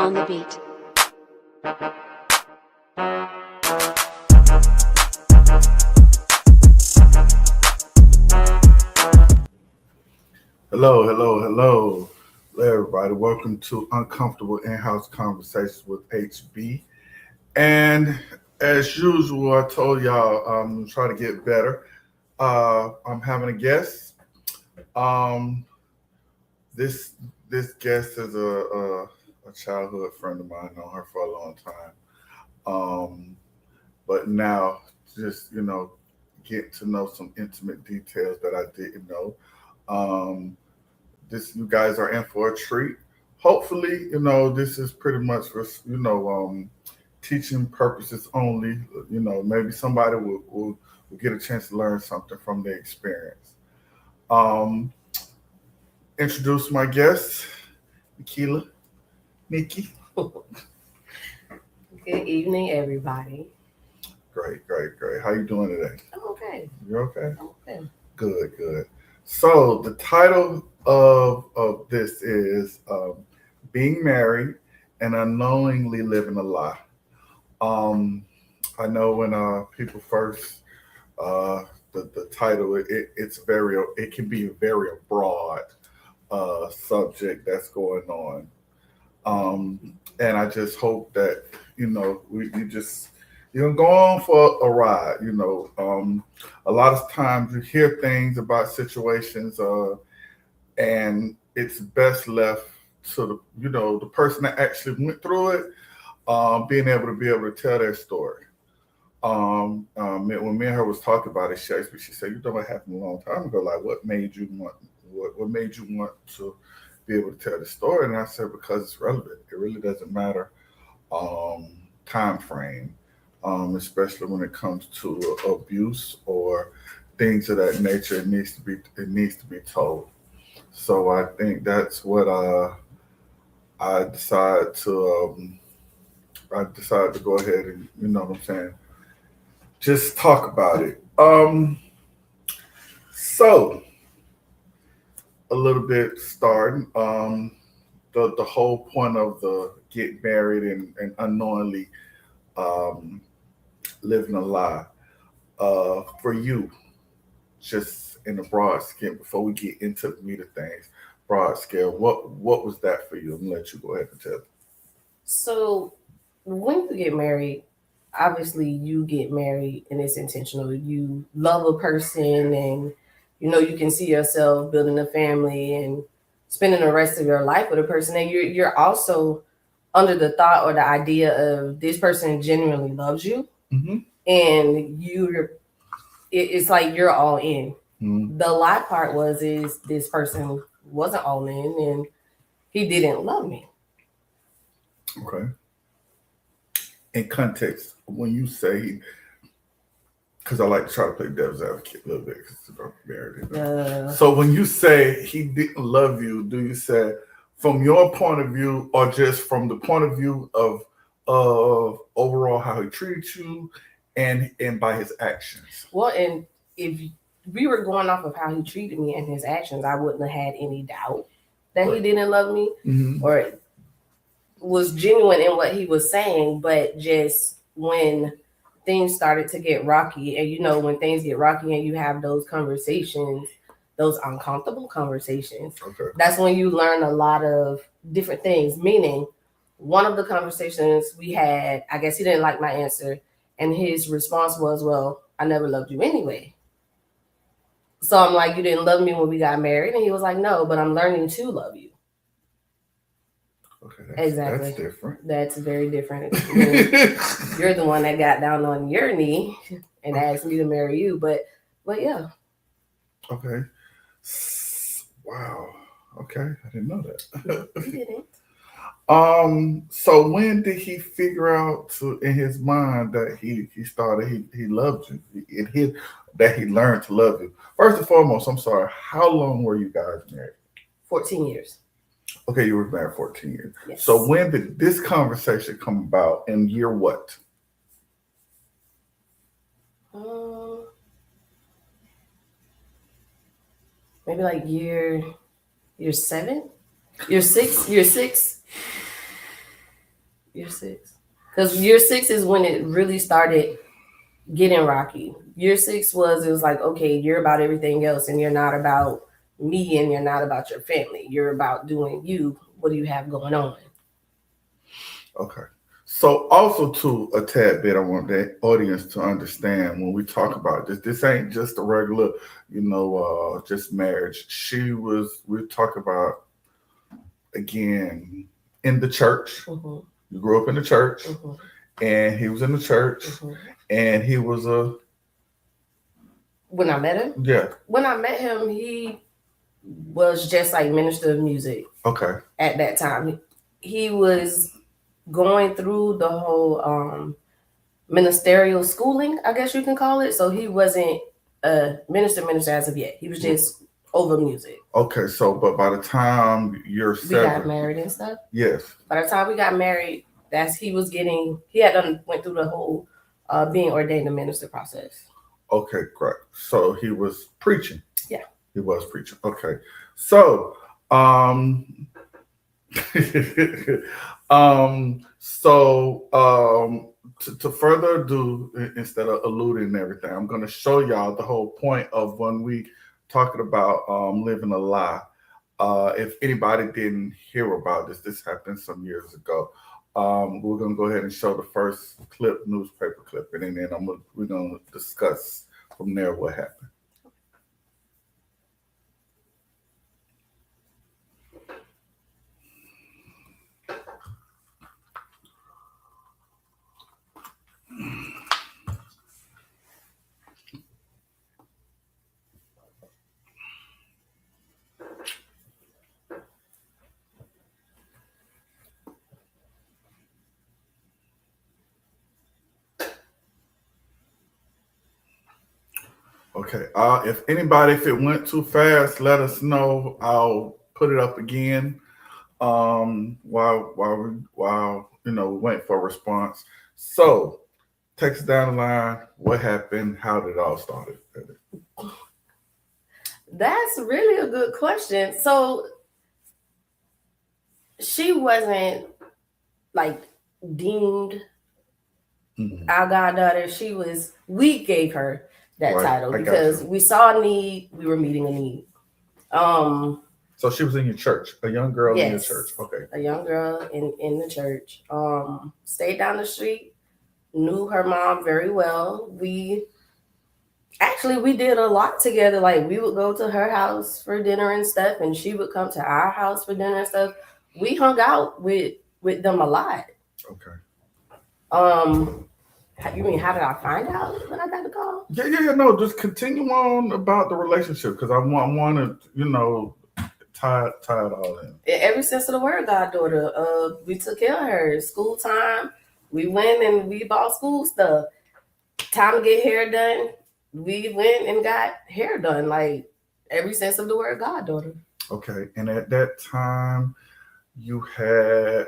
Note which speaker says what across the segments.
Speaker 1: on the beat.
Speaker 2: Hello, hello, hello. Hello, everybody. Welcome to Uncomfortable In-House Conversations with HB. And as usual, I told y'all I'm trying to get better. I'm having a guest. Um, this this guest is a childhood friend of mine. I've known her for a long time. But now, just get to know some intimate details that I didn't know. Um, this you guys are in for a treat. Hopefully, this is pretty much for teaching purposes only. Maybe somebody will get a chance to learn something from the experience. Um, introduce my guest, Nikila, Nikki.
Speaker 3: Good evening, everybody.
Speaker 2: Great, great, great. How you doing today?
Speaker 3: I'm okay.
Speaker 2: You okay?
Speaker 3: I'm okay.
Speaker 2: Good, good. So the title of this is being married and unknowingly living a lie. Um, I know when people first uh, the title it can be a very broad subject that's going on, and I just hope that you just go on for a ride. A lot of times you hear things about situations, and it's best left to the person that actually went through it, being able to tell their story. When me and her was talking about it, she said, "You know what happened a long time ago? Like, what made you want to be able to tell the story?" And I said, "Because it's relevant. It really doesn't matter time frame, especially when it comes to abuse or things of that nature. It needs to be told." So I think that's what I decided to go ahead and what I'm saying, just talk about it. So a little bit starting. The whole point of the get married and unknowingly um, living a lie. For you, just in a broad scale, before we get into the meat of things, broad scale, what was that for you? I'm gonna let you go ahead and tell.
Speaker 3: So, when you get married, obviously you get married and it's intentional. You love a person and you can see yourself building a family and spending the rest of your life with a person. And you're also under the thought or the idea of this person genuinely loves you
Speaker 2: Mm-hmm.
Speaker 3: and it's like you're all in.
Speaker 2: Mm-hmm.
Speaker 3: The lie part is this person wasn't all in and he didn't love me.
Speaker 2: Okay. In context, when you say, because I like to try to play devil's advocate a little bit because I'm married. So when you say he didn't love you, do you say from your point of view, or just from the point of view of overall how he treated you, and by his actions?
Speaker 3: Well, and if we were going off of how he treated me and his actions, I wouldn't have had any doubt that he didn't love me or was genuine in what he was saying. But just when things started to get rocky, and when things get rocky and you have those conversations, those uncomfortable conversations,
Speaker 2: Okay.
Speaker 3: that's when you learn a lot of different things. Meaning, one of the conversations we had, I guess he didn't like my answer, and his response was, "Well, I never loved you anyway." So I'm like, "You didn't love me when we got married?" And he was like, "No, but I'm learning to love you."
Speaker 2: Okay,
Speaker 3: Exactly.
Speaker 2: That's different.
Speaker 3: That's very different. You're the one that got down on your knee and asked me to marry you, but yeah.
Speaker 2: Okay. Wow. Okay, I didn't know that.
Speaker 3: You didn't.
Speaker 2: So when did he figure out in his mind that he loved you? That he learned to love you. First and foremost, I'm sorry. How long were you guys married?
Speaker 3: 14 years.
Speaker 2: Okay, you were married 14 years.
Speaker 3: Yes.
Speaker 2: So when did this conversation come about? In year what?
Speaker 3: Maybe like year 7, year 6. Year 6. Because year 6 is when it really started getting rocky. Year 6 it was like, okay, you're about everything else and you're not about me and you're not about your family. You're about doing you. What do you have going on?
Speaker 2: Okay. So also to a tad bit, I want the audience to understand when we talk about this ain't just a regular, just marriage. We talk about, again, in the church.
Speaker 3: Mm-hmm.
Speaker 2: You grew up in the church,
Speaker 3: Mm-hmm.
Speaker 2: and he was in the church,
Speaker 3: Mm-hmm.
Speaker 2: and he was
Speaker 3: When I met him?
Speaker 2: Yeah.
Speaker 3: When I met him, he was just like minister of music.
Speaker 2: Okay.
Speaker 3: At that time. He was going through the whole ministerial schooling, I guess you can call it. So he wasn't a minister as of yet. He was just over music.
Speaker 2: Okay, so but by the time you're
Speaker 3: we got married and stuff.
Speaker 2: Yes.
Speaker 3: By the time we got married, he had went through the whole being ordained a minister process.
Speaker 2: Okay, great. So he was preaching.
Speaker 3: Yeah.
Speaker 2: He was preaching. Okay. So to further ado, instead of alluding and everything, I'm going to show y'all the whole point of when we talking about living a lie. If anybody didn't hear about this happened some years ago. We're going to go ahead and show the first newspaper clip, and then we're going to discuss from there what happened. Okay. If it went too fast, let us know. I'll put it up again. While we wait for a response. So, text us down the line. What happened? How did it all start?
Speaker 3: That's really a good question. So, she wasn't like deemed our goddaughter. We gave her that title because we saw a need. We were meeting a need.
Speaker 2: So she was in your church, a young girl in your church. Okay.
Speaker 3: A young girl in the church. Stayed down the street, knew her mom very well. We did a lot together. Like we would go to her house for dinner and stuff, and she would come to our house for dinner and stuff. We hung out with them a lot.
Speaker 2: Okay.
Speaker 3: You mean how did I find out when I got the call?
Speaker 2: Yeah. No, just continue on about the relationship because I want to, tie it all in.
Speaker 3: Every sense of the word, goddaughter. We took care of her. School time, we went and we bought school stuff. Time to get hair done, we went and got hair done. Like every sense of the word, goddaughter.
Speaker 2: Okay, and at that time, you had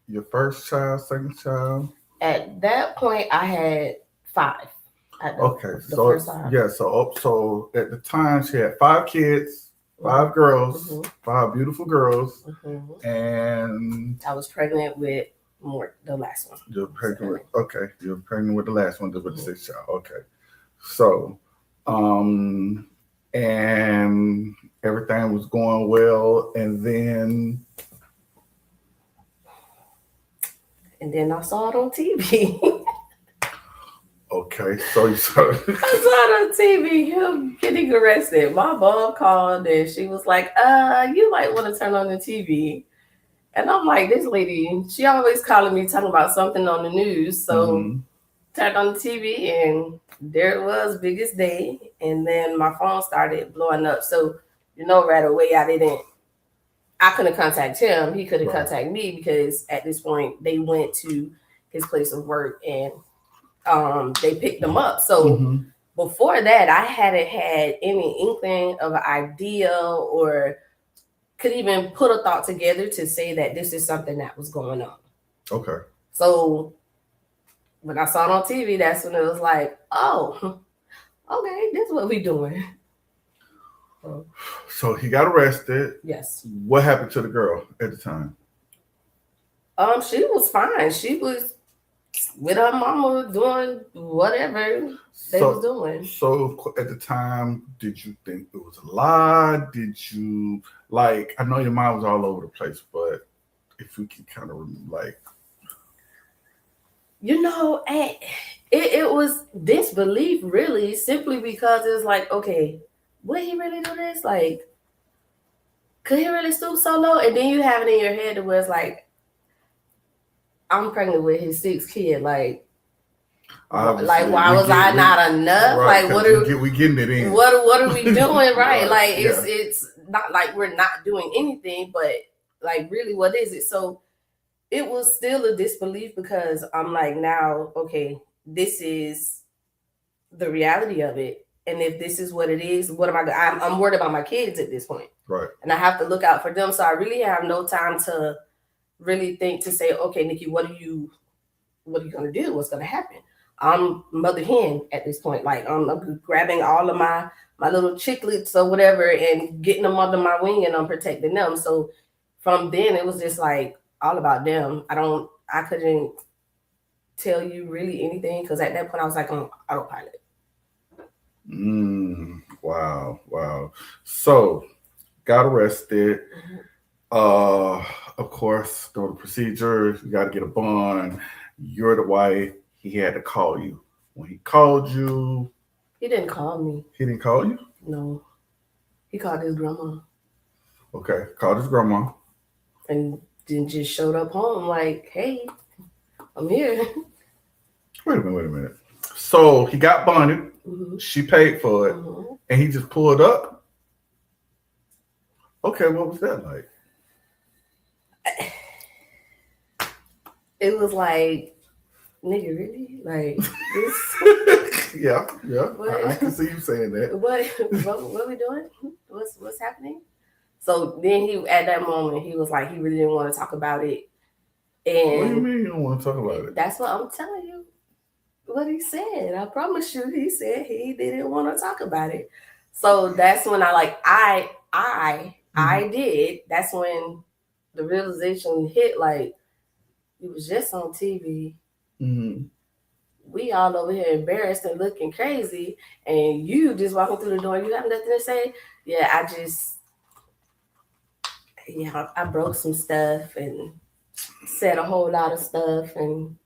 Speaker 2: your first child, second child.
Speaker 3: At that point, I had 5.
Speaker 2: Okay, so at the time she had 5 kids, 5 girls, 5 beautiful girls, and
Speaker 3: I was pregnant with the last one.
Speaker 2: You're pregnant with the last one, with the 6th child. Okay, so and everything was going well, and then
Speaker 3: I saw it on TV.
Speaker 2: Okay, so you saw it.
Speaker 3: I saw it on TV, him getting arrested. My mom called and she was like, you might want to turn on the TV. And I'm like, this lady, she always calling me talking about something on the news. So turned on the TV and there it was, biggest day. And then my phone started blowing up. So, right away I couldn't contact him. He couldn't contact me because at this point they went to his place of work and they picked them up. So before that, I hadn't had any inkling of an idea or could even put a thought together to say that this is something that was going on.
Speaker 2: Okay.
Speaker 3: So when I saw it on TV, that's when it was like, oh, okay, this is what we doing.
Speaker 2: So he got arrested.
Speaker 3: Yes.
Speaker 2: What happened to the girl at the time?
Speaker 3: She was fine. She was with her mama doing whatever they was doing.
Speaker 2: So at the time, did you think it was a lie? Did you like? I know your mind was all over the place, but if we can kind of like,
Speaker 3: it was disbelief, really, simply because it's like, okay, would he really do this? Like, could he really stoop so low? And then you have it in your head where it's like, I'm pregnant with his sixth kid. Like why was I not enough?
Speaker 2: Right,
Speaker 3: like, what
Speaker 2: are we getting it in?
Speaker 3: What are we doing? Right? Like, it's not like we're not doing anything, but like, really, what is it? So it was still a disbelief because I'm like, now, okay, this is the reality of it. And if this is what it is, what am I'm worried about my kids at this point.
Speaker 2: Right.
Speaker 3: And I have to look out for them. So I really have no time to really think to say, okay, Nikki, what are you going to do? What's going to happen? I'm mother hen at this point. Like, I'm grabbing all of my little chicklets or whatever and getting them under my wing, and I'm protecting them. So from then it was just like all about them. I couldn't tell you really anything because at that point I was like on autopilot.
Speaker 2: Wow. So got arrested. Of course, during the procedure, you got to get a bond. You're the wife. He had to call you. When he called you,
Speaker 3: he didn't call me.
Speaker 2: He didn't call you?
Speaker 3: No. He called his grandma.
Speaker 2: Okay, called his grandma.
Speaker 3: And then just showed up home like, hey, I'm here.
Speaker 2: Wait a minute. So he got bonded. Mm-hmm. She paid for it. Mm-hmm. And he just pulled up? Okay, what was that like?
Speaker 3: It was like, nigga, really? Like this?
Speaker 2: yeah. I can see you saying that.
Speaker 3: What we doing? What's happening? So then at that moment, he was like, he really didn't want to talk about it. And
Speaker 2: what do you mean you don't want to talk about it?
Speaker 3: That's what I'm telling you. What he said. I promise you, he said he didn't want to talk about it. So that's when I did. That's when the realization hit, like, it was just on TV. Mm-hmm. We all over here embarrassed and looking crazy, and you just walking through the door. You have nothing to say. Yeah, I broke some stuff and said a whole lot of stuff. And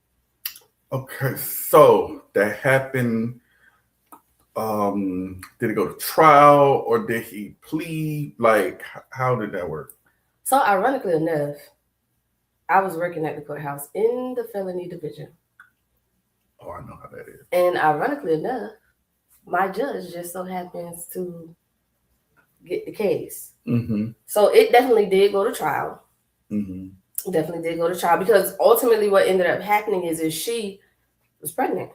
Speaker 2: okay, so that happened. Did it go to trial or did he plead? Like, how did that work?
Speaker 3: So ironically enough, I was working at the courthouse in the felony division.
Speaker 2: Oh, I know how that is.
Speaker 3: And ironically enough, my judge just so happens to get the case. Mm-hmm. So it definitely did go to trial. Mm-hmm. Definitely did go to trial because ultimately what ended up happening is she was pregnant.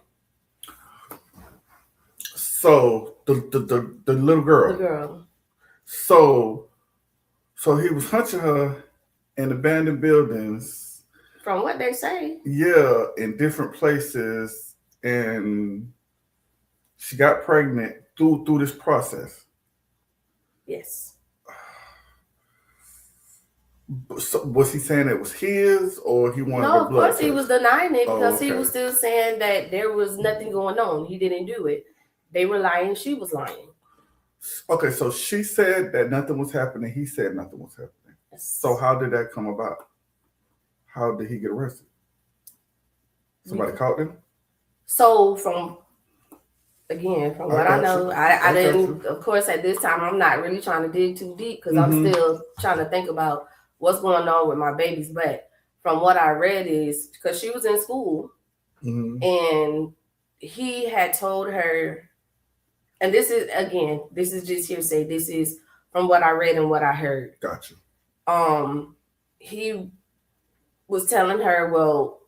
Speaker 2: So the little girl.
Speaker 3: The girl.
Speaker 2: So he was hunting her in abandoned buildings.
Speaker 3: From what they say.
Speaker 2: Yeah, in different places, and she got pregnant through this process.
Speaker 3: Yes.
Speaker 2: So was he saying it was his, or he wanted?
Speaker 3: No, of course he was denying it because he was still saying that there was nothing going on. He didn't do it. They were lying. She was lying.
Speaker 2: Okay, so she said that nothing was happening. He said nothing was happening. Yes. So how did that come about? How did he get arrested? Somebody caught him?
Speaker 3: So from what I know, I didn't, of course, at this time, I'm not really trying to dig too deep because I'm still trying to think about what's going on with my babies. But from what I read is because she was in school and he had told her, and this is just hearsay. This is from what I read and what I heard.
Speaker 2: Gotcha.
Speaker 3: He was telling her, well,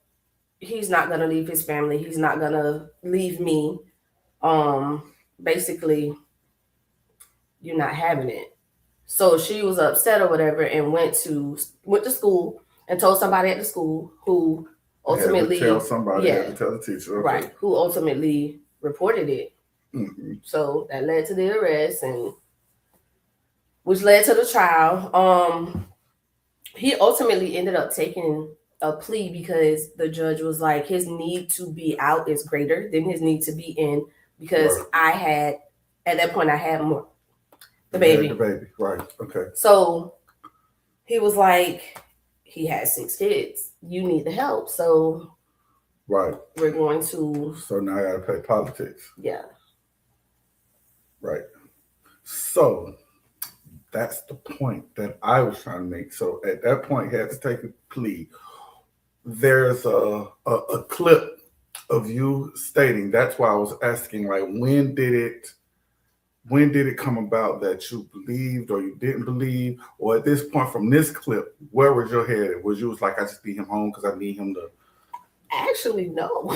Speaker 3: he's not going to leave his family. He's not going to leave me. Basically, you're not having it. So she was upset or whatever and went to school and told somebody at the school who ultimately
Speaker 2: tell somebody, had to tell the teacher. Okay.
Speaker 3: Right, who ultimately reported it. Mm-hmm. So that led to the arrest, and which led to the trial. He ultimately ended up taking a plea because the judge was like, his need to be out is greater than his need to be in, because
Speaker 2: Right.
Speaker 3: at that point I had more the
Speaker 2: You had
Speaker 3: baby.
Speaker 2: the baby, right? Okay.
Speaker 3: So he was like, he had 6 kids. You need the help, so
Speaker 2: Right.
Speaker 3: we're going to.
Speaker 2: So now I gotta play politics.
Speaker 3: Yeah.
Speaker 2: Right. So that's the point that I was trying to make. So at that point, he had to take a plea. There's a clip of you stating, that's why I was asking, like, when did it come about that you believed or you didn't believe? Or at this point from this clip, where was your head? Was you like, I just need him home because I need him to?
Speaker 3: Actually, no.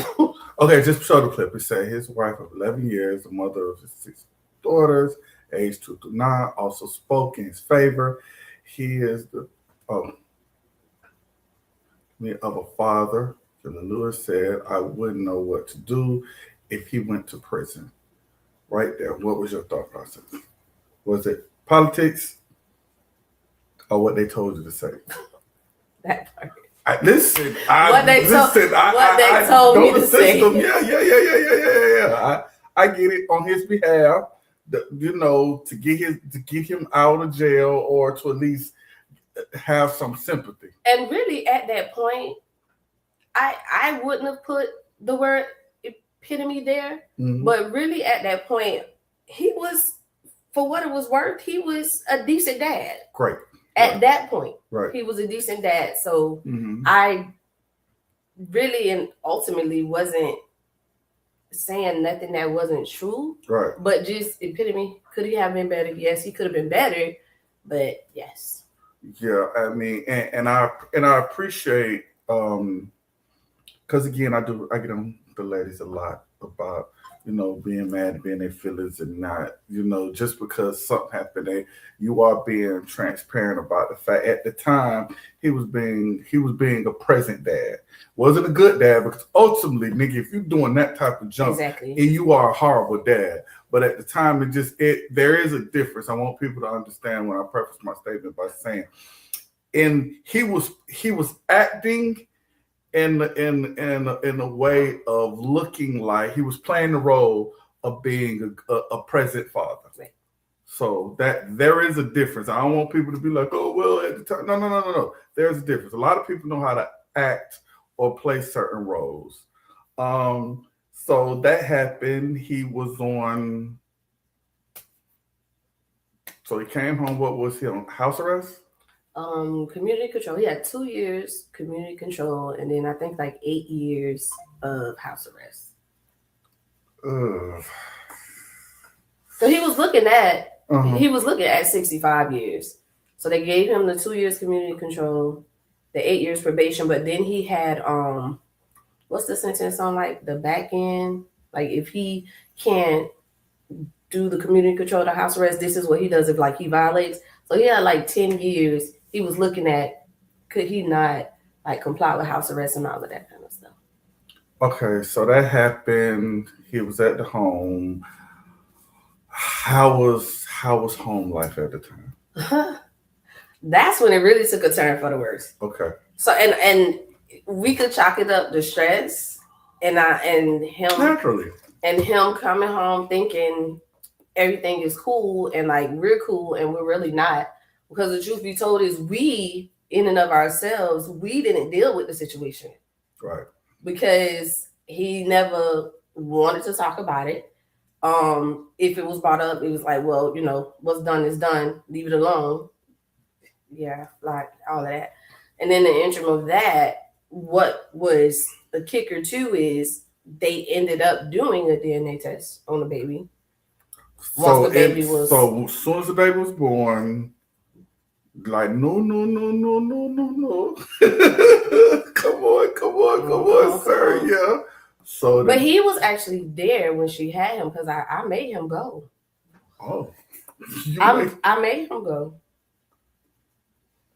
Speaker 2: Okay, just show the clip. It said his wife of 11 years, the mother of his 6 daughters, aged 2 to 9, also spoke in his favor. He is the of a father. Killer Lewis said, I wouldn't know what to do if he went to prison. Right there. What was your thought process? Was it politics or what they told you to say?
Speaker 3: That part.
Speaker 2: What they
Speaker 3: told me to say.
Speaker 2: Yeah. I get it on his behalf. To get him out of jail or to at least have some sympathy.
Speaker 3: And really, at that point, I wouldn't have put the word epitome there. Mm-hmm. But really, at that point, he was, for what it was worth, he was a decent dad.
Speaker 2: Great.
Speaker 3: At that point,
Speaker 2: right,
Speaker 3: he was a decent dad. So I really and ultimately wasn't saying nothing that wasn't true.
Speaker 2: Right.
Speaker 3: But just epitome. Could he have been better? Yes, he could have been better. But yes.
Speaker 2: Yeah, I mean, and I appreciate, because again, I get on the ladies a lot about, being mad, being their feelings, and not, just because something happened, you are being transparent about the fact. At the time, he was being a present dad. Wasn't a good dad, because ultimately, nigga, if you're doing that type of junk,
Speaker 3: exactly,
Speaker 2: and you are a horrible dad. But at the time, there is a difference. I want people to understand when I preface my statement by saying, and he was acting in a way of looking like he was playing the role of being a present father.
Speaker 3: Right.
Speaker 2: So that there is a difference. I don't want people to be like, oh, well, at the time. No. There's a difference. A lot of people know how to act or play certain roles. So that happened. He was on. So he came home. What was he on? House arrest?
Speaker 3: Community control. He had 2 years community control, and then I think like 8 years of house arrest. So he was looking at 65 years. So they gave him the 2 years community control, the 8 years probation, but then he had what's the sentence on like the back end? Like if he can't do the community control, the house arrest, this is what he does if like he violates. So he had like 10 years. He was looking at, could he not like comply with house arrest and all of that kind of stuff.
Speaker 2: Okay, so that happened. He was at the home. How was home life at the time?
Speaker 3: That's when it really took a turn for the worse.
Speaker 2: Okay.
Speaker 3: So and we could chalk it up to stress and him
Speaker 2: naturally,
Speaker 3: and him coming home thinking everything is cool and like we're cool and we're really not, because the truth be told is we in and of ourselves, we didn't deal with the situation,
Speaker 2: right?
Speaker 3: Because he never wanted to talk about it. If it was brought up, it was like, well, what's done is done, leave it alone. Yeah, like all of that. And then the interim of that, what was the kicker too is they ended up doing a DNA test on the baby.
Speaker 2: So as soon as the baby was born, like no. come on, sir. Yeah. So
Speaker 3: but he was actually there when she had him because I made him go.
Speaker 2: Oh.
Speaker 3: I made him go.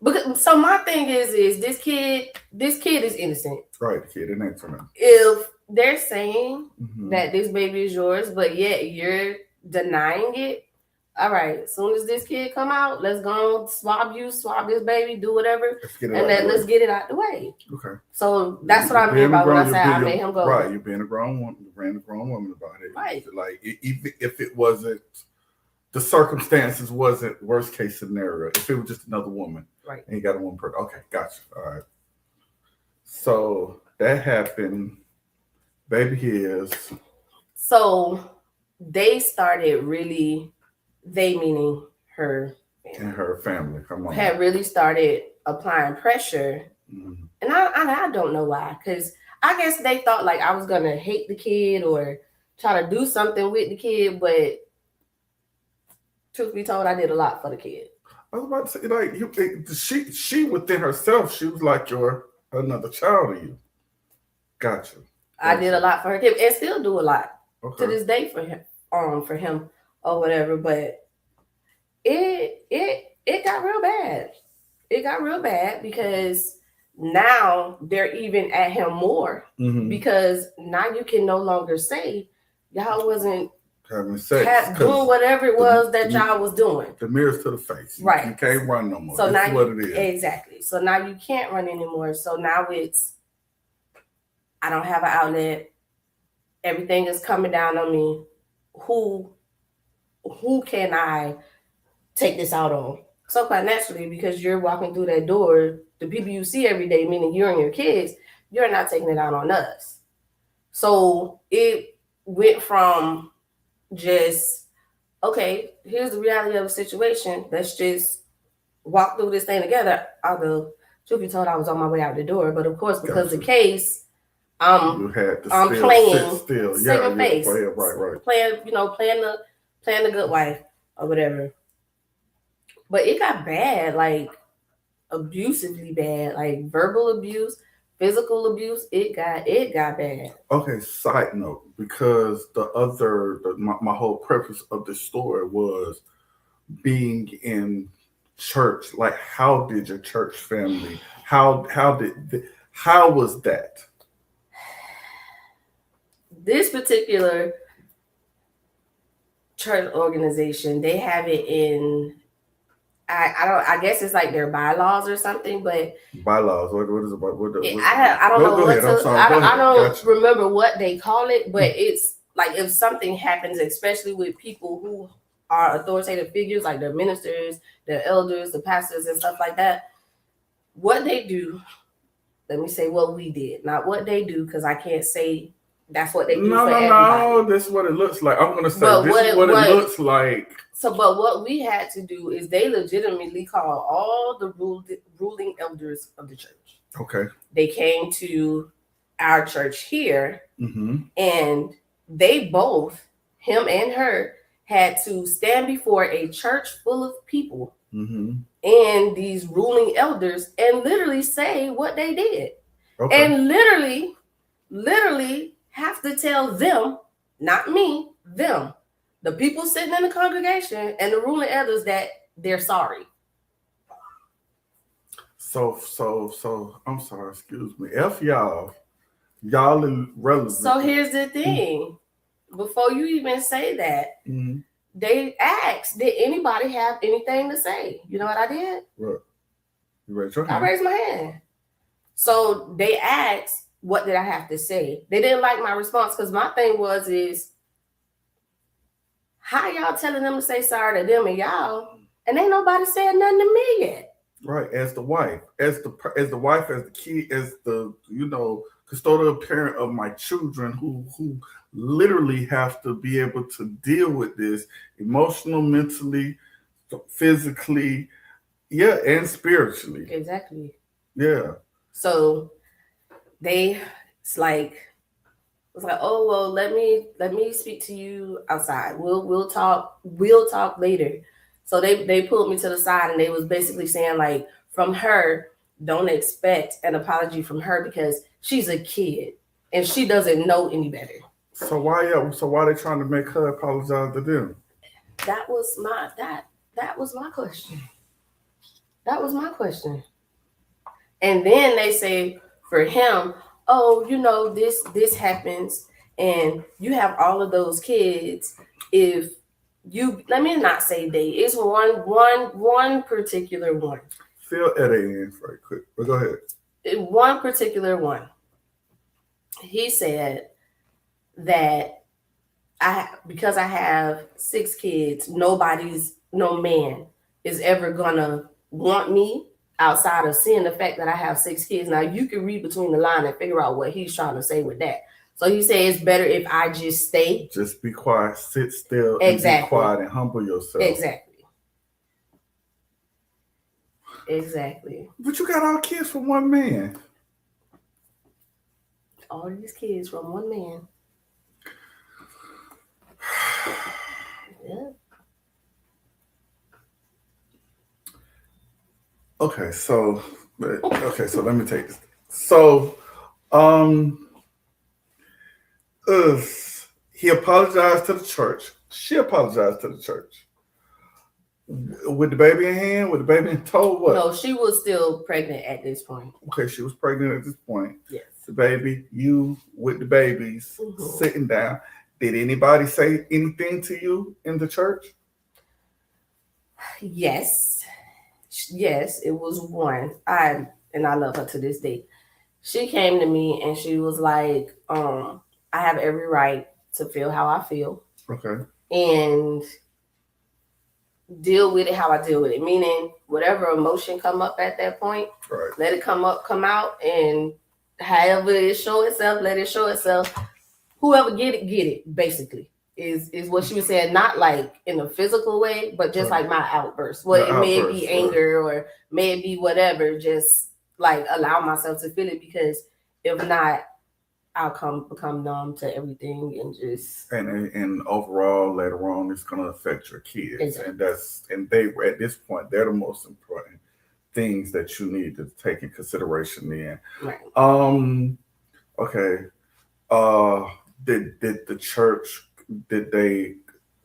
Speaker 3: Because so my thing is this kid is innocent.
Speaker 2: Right, the kid is innocent.
Speaker 3: If they're saying that this baby is yours, but yet you're denying it, all right, as soon as this kid come out, let's go swab this baby, do whatever,
Speaker 2: Let's get it
Speaker 3: and
Speaker 2: out
Speaker 3: then
Speaker 2: the
Speaker 3: let's
Speaker 2: way.
Speaker 3: get it out the way.
Speaker 2: Okay.
Speaker 3: So that's what I
Speaker 2: You're
Speaker 3: mean
Speaker 2: being a
Speaker 3: by when I
Speaker 2: grown-
Speaker 3: say I
Speaker 2: you're-
Speaker 3: made him go.
Speaker 2: Right, you're being a grown woman, being a grown woman about it.
Speaker 3: Right.
Speaker 2: Like even if it wasn't, the circumstances wasn't worst case scenario. If it was just another woman,
Speaker 3: Right.
Speaker 2: and you got a one person. Okay, gotcha. All right. So that happened. Baby is.
Speaker 3: So they started really, they meaning her
Speaker 2: And her family. Come on.
Speaker 3: had really started applying pressure.
Speaker 2: Mhm.
Speaker 3: And I don't know why, because I guess they thought like I was gonna hate the kid or try to do something with the kid, but truth be told, I did a lot for the kid.
Speaker 2: I was about to say, like she within herself, she was like another child to you. Gotcha.
Speaker 3: I did a lot for her kid and still do a lot to
Speaker 2: Okay.
Speaker 3: this day for him or whatever. But it got real bad. It got real bad because now they're even at him more
Speaker 2: Mhm.
Speaker 3: because now you can no longer say y'all wasn't
Speaker 2: Having sex. 'Cause
Speaker 3: doing whatever it was that y'all was doing.
Speaker 2: the mirror's to the face.
Speaker 3: Right.
Speaker 2: You can't run no more.
Speaker 3: So
Speaker 2: That's
Speaker 3: now
Speaker 2: what it is.
Speaker 3: Exactly. So now you can't run anymore. So now it's I don't have an outlet. Everything is coming down on me. Who can I take this out on? So quite naturally, because you're walking through that door, the people you see every day, meaning you and your kids, you're not taking it out on us. So it went from just, okay, here's the reality of the situation. Let's just walk through this thing together. Although, truth be told, I was on my way out the door. But of course, because the case,
Speaker 2: you had to
Speaker 3: I'm
Speaker 2: still
Speaker 3: playing
Speaker 2: sit still.
Speaker 3: saving face.
Speaker 2: Right.
Speaker 3: Playing the good wife or whatever. But it got bad, like abusively bad, like verbal abuse, physical abuse. It got bad.
Speaker 2: Okay, side note, because my whole purpose of the story was being in church. Like, how did your church family? How was that?
Speaker 3: This particular church organization, they have it in. I guess it's like their bylaws or something, but
Speaker 2: Bylaws. What is it about?
Speaker 3: I don't know what to. I don't
Speaker 2: Gotcha.
Speaker 3: remember what they call it, but it's like if something happens, especially with people who are authoritative figures, like the ministers, the elders, the pastors, and stuff like that. What they do, let me say what we did, not what they do, because I can't say that's what they do.
Speaker 2: No. This is what it looks like. I'm gonna say this is what it looks like.
Speaker 3: So, but what we had to do is they legitimately called all the ruling elders of the church.
Speaker 2: Okay.
Speaker 3: They came to our church here, and they both, him and her, had to stand before a church full of people and these ruling elders and literally say what they did. Okay. And literally have to tell them, not me, them, the people sitting in the congregation and the ruling elders, that they're sorry.
Speaker 2: So I'm sorry, excuse me. F y'all irrelevant.
Speaker 3: So here's the thing. Before you even say that, they asked, did anybody have anything to say? You know what I did?
Speaker 2: What? You raised your hand?
Speaker 3: I raised my hand. So they asked, what did I have to say? They didn't like my response because my thing is, how y'all telling them to say sorry to them and y'all, and ain't nobody said nothing to me yet?
Speaker 2: Right, as the wife, as the kid, as the custodial parent of my children, who literally have to be able to deal with this emotional, mentally, physically, and spiritually.
Speaker 3: Exactly.
Speaker 2: Yeah.
Speaker 3: So it's like, oh well, let me speak to you outside. We'll talk later. So they pulled me to the side and they was basically saying, like, from her, don't expect an apology from her because she's a kid and she doesn't know any better.
Speaker 2: So why they trying to make her apologize to them?
Speaker 3: That was my question. That was my question. And then they say for him, oh, this happens and you have all of those kids. If let me not say date. It's one particular one.
Speaker 2: Fill Eddie in right quick. But go ahead.
Speaker 3: One particular one. He said that because I have 6 kids, no man is ever gonna want me outside of seeing the fact that I have 6 kids. Now you can read between the line and figure out what he's trying to say with that. So he said it's better if I just stay.
Speaker 2: Just be quiet, sit still,
Speaker 3: exactly.
Speaker 2: And be quiet and humble yourself.
Speaker 3: Exactly.
Speaker 2: But you got all kids from one man.
Speaker 3: All these kids from one man. Yeah.
Speaker 2: Okay, so let me take this. So, he apologized to the church. She apologized to the church. With the baby in hand, with the baby in tow, what?
Speaker 3: No, she was still pregnant at this point.
Speaker 2: Okay, she was pregnant at this point.
Speaker 3: Yes.
Speaker 2: The baby, you with the babies, sitting down. Did anybody say anything to you in the church?
Speaker 3: Yes, it was one. I love her to this day. She came to me and she was like, I have every right to feel how I feel.
Speaker 2: Okay.
Speaker 3: And deal with it how I deal with it. Meaning whatever emotion come up at that point,
Speaker 2: right.
Speaker 3: Let it come out, and however it show itself, let it show itself. Whoever get it, basically. Is what she was saying, not like in a physical way, but just like my outburst. It may be anger or may be whatever, just like allow myself to feel it, because if not, I'll become numb to everything and just
Speaker 2: and overall later on it's gonna affect your kids.
Speaker 3: Exactly.
Speaker 2: And they at this point they're the most important things that you need to take in consideration then.
Speaker 3: Right.
Speaker 2: Okay. Did the church, did they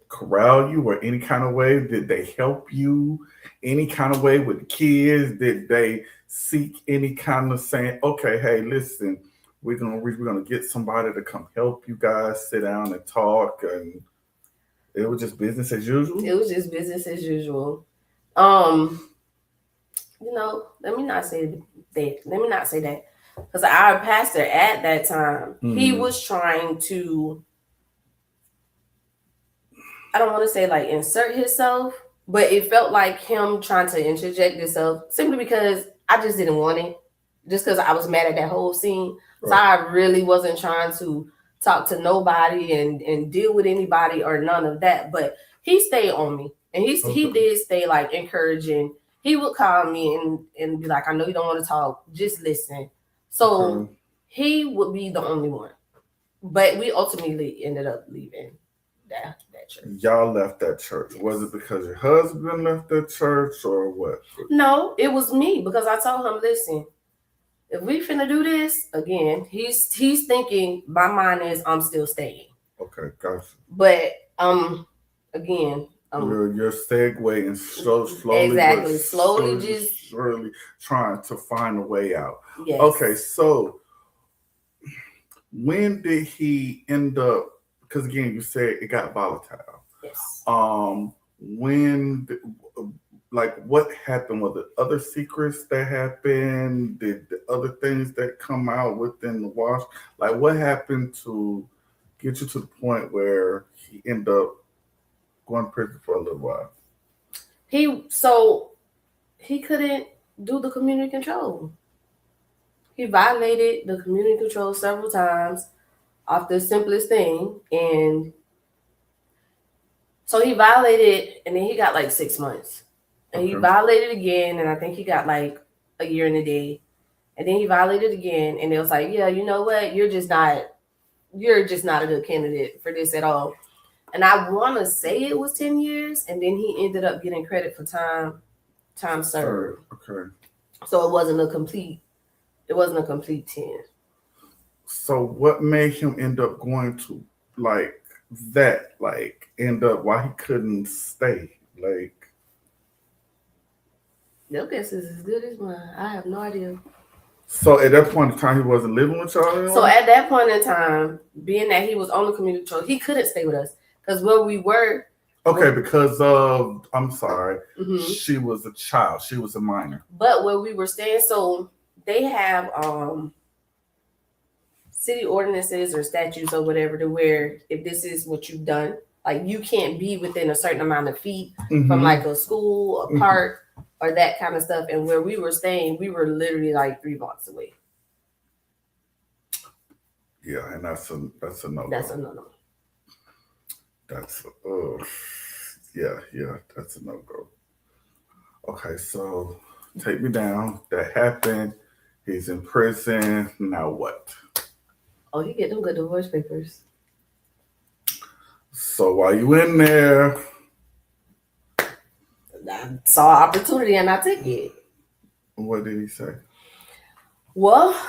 Speaker 2: corral you or any kind of way? Did they help you any kind of way with the kids? Did they seek any kind of saying, okay, hey, listen, we're gonna get somebody to come help you guys sit down and talk, and it was just business as usual?
Speaker 3: It was just business as usual. Let me not say that. Because our pastor at that time, he was trying to, I don't want to say like insert himself, but it felt like him trying to interject himself simply because I just didn't want it. Just because I was mad at that whole scene. Right. So I really wasn't trying to talk to nobody and deal with anybody or none of that. But he stayed on me. And he did stay like encouraging. He would call me and be like, I know you don't want to talk. Just listen. So he would be the only one. But we ultimately ended up leaving that church.
Speaker 2: Y'all left that church. Yes. Was it because your husband left that church or what?
Speaker 3: No, it was me, because I told him, listen, if we finna do this, again, he's thinking, my mind is I'm still staying.
Speaker 2: Okay, gotcha.
Speaker 3: But again,
Speaker 2: you're segueing slowly.
Speaker 3: Exactly. Slowly just
Speaker 2: surely trying to find a way out.
Speaker 3: Yes.
Speaker 2: Okay, so when did he end up, because again you said it got volatile.
Speaker 3: Yes.
Speaker 2: What happened? Were the other secrets that happened? Did the other things that come out within the wash? Like, what happened to get you to the point where he ended up going to prison for a little while?
Speaker 3: He couldn't do the community control. He violated the community control several times off the simplest thing. And so he violated, and then he got like 6 months. And he violated again, and I think he got like a year and a day. And then he violated again, and it was like, yeah, you know what? You're just not a good candidate for this at all. And I want to say it was 10 years, and then he ended up getting credit for time served.
Speaker 2: Okay.
Speaker 3: So it wasn't a complete 10.
Speaker 2: So what made him end up going to why he couldn't stay? Like,
Speaker 3: your guess is as good as mine. I have no idea.
Speaker 2: So at that point in time, he wasn't living with y'all anymore?
Speaker 3: So at that point in time, being that he was on the community control, he couldn't stay with us. Because where we were,
Speaker 2: Okay, because of, I'm sorry,
Speaker 3: Mm-hmm.
Speaker 2: she was a child. She was a minor.
Speaker 3: But where we were staying, so they have city ordinances or statutes or whatever to where if this is what you've done, like you can't be within a certain amount of feet from like a school, a park, or that kind of stuff. And where we were staying, we were literally like 3 blocks away.
Speaker 2: Yeah, and that's a no.
Speaker 3: That's a no.
Speaker 2: That's yeah, that's a no go. Okay, so take me down. That happened. He's in prison. Now what?
Speaker 3: Oh, you get them good divorce papers.
Speaker 2: So while you in there,
Speaker 3: I saw an opportunity and I took it.
Speaker 2: what did he say?
Speaker 3: Well,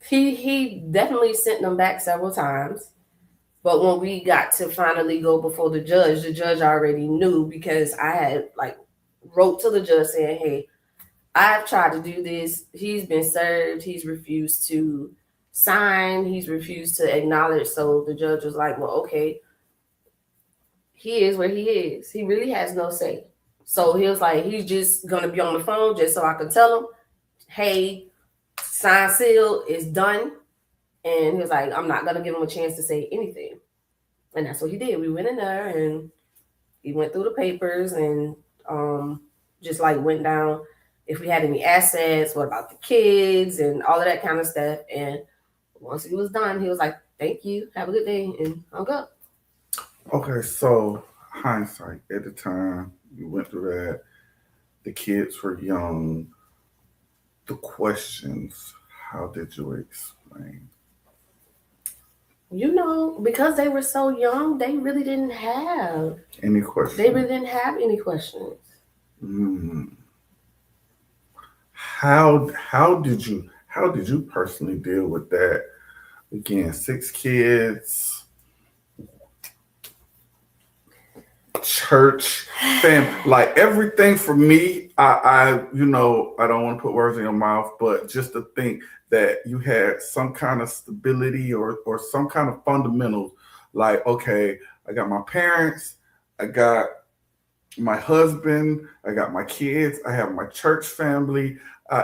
Speaker 3: he definitely sent them back several times. But when we got to finally go before the judge already knew because I had like wrote to the judge saying, hey, I've tried to do this. He's been served. He's refused to sign. He's refused to acknowledge. So the judge was like, well, okay, he is where he is. He really has no say. So he was like, he's just going to be on the phone just so I can tell him, hey, sign seal is done. And he was like, I'm not going to give him a chance to say anything. And that's what he did. We went in there and he went through the papers and just like went down if we had any assets, what about the kids and all of that kind of stuff. And once he was done, he was like, thank you, have a good day, and hung up.
Speaker 2: Okay, so hindsight, at the time you went through that, the kids were young. The questions, how did you explain?
Speaker 3: You know, because they were so young, they really didn't have
Speaker 2: any questions.
Speaker 3: They really didn't have any questions.
Speaker 2: How did you personally deal with that? Again, 6 kids, church, fam, like everything for me. I don't want to put words in your mouth, but just to think that you had some kind of stability or some kind of fundamentals, like, okay, I got my parents, I got my husband, I got my kids, I have my church family,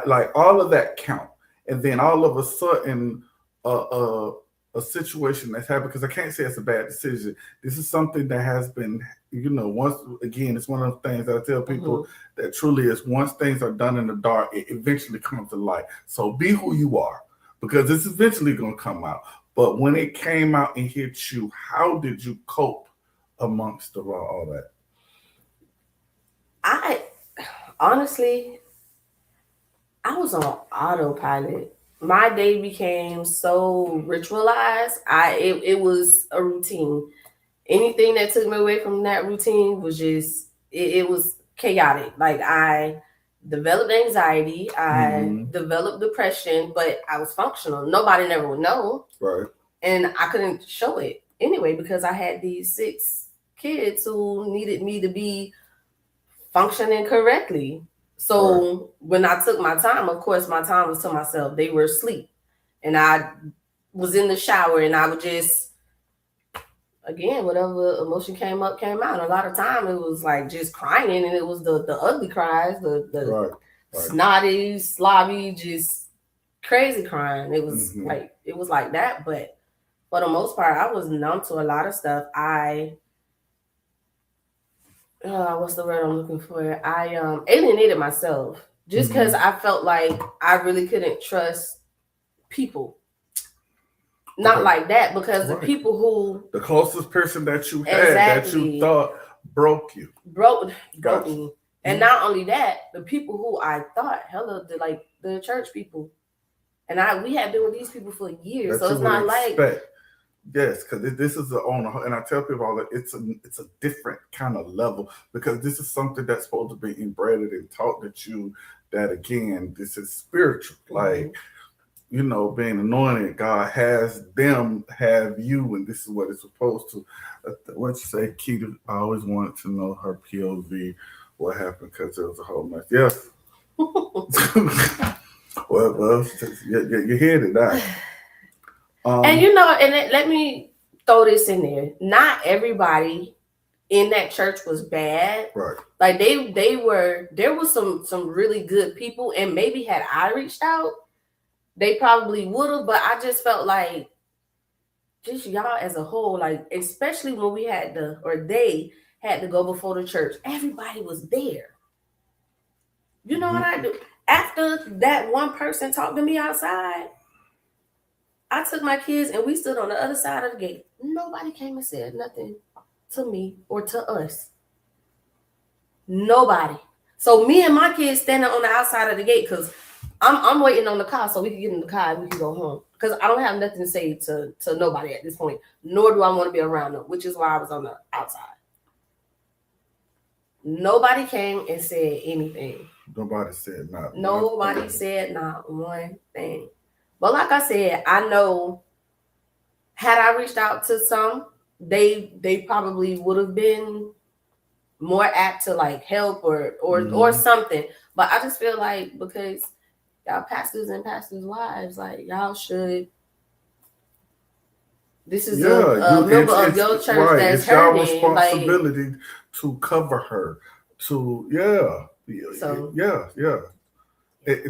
Speaker 2: like all of that count. And then all of a sudden, a situation that's happened, because I can't say it's a bad decision. This is something that has been, once again, it's one of those things that I tell people that truly is, once things are done in the dark, it eventually comes to light. So be who you are, because it's eventually going to come out. But when it came out and hit you, how did you cope amongst all that?
Speaker 3: Honestly, I was on autopilot. My day became so ritualized. It was a routine. Anything that took me away from that routine was just it was chaotic. Like I developed anxiety, I developed depression, but I was functional. Nobody never would know.
Speaker 2: Right.
Speaker 3: And I couldn't show it anyway because I had these 6 kids who needed me to be functioning correctly. So when I took my time, of course, my time was to myself. They were asleep. And I was in the shower and I would just, again, whatever emotion came up, came out. A lot of time it was like just crying, and it was the ugly cries, the snotty, slobby, just crazy crying. It was like that. But for the most part, I was numb to a lot of stuff. What's the word I'm looking for? I alienated myself just because I felt like I really couldn't trust people. Not like that, because the people who...
Speaker 2: The closest person that you had that you thought broke you.
Speaker 3: Broke me. And not only that, the people who I thought, the church people. And we had been with these people for years, so it's not like...
Speaker 2: Yes, because this is and I tell people all that it's a different kind of level, because this is something that's supposed to be embedded and taught that again, this is spiritual. Like, being anointed, God has them have you, and this is what it's supposed to. What you say, Keita? I always wanted to know her POV, what happened, because there was a whole mess. Yes. well, you heard it now.
Speaker 3: And let me throw this in there. Not everybody in that church was bad.
Speaker 2: Right.
Speaker 3: Like there was some really good people, and maybe had I reached out, they probably would have. But I just felt like just y'all as a whole, like especially when we had they had to go before the church, everybody was there. You know what I do? After that one person talked to me outside, I took my kids and we stood on the other side of the gate. Nobody came and said nothing to me or to us. Nobody. So me and my kids standing on the outside of the gate because I'm waiting on the car so we can get in the car and we can go home. Because I don't have nothing to say to nobody at this point, nor do I want to be around them, which is why I was on the outside. Nobody came and said anything.
Speaker 2: Nobody said not.
Speaker 3: Nobody said not one thing. But like I said, I know had I reached out to some, they probably would have been more apt to like help or something. But I just feel like because y'all pastors and pastors' wives, like y'all should. This is a member of your church
Speaker 2: right.
Speaker 3: that's
Speaker 2: it's hurting.
Speaker 3: It's
Speaker 2: your responsibility to cover her. To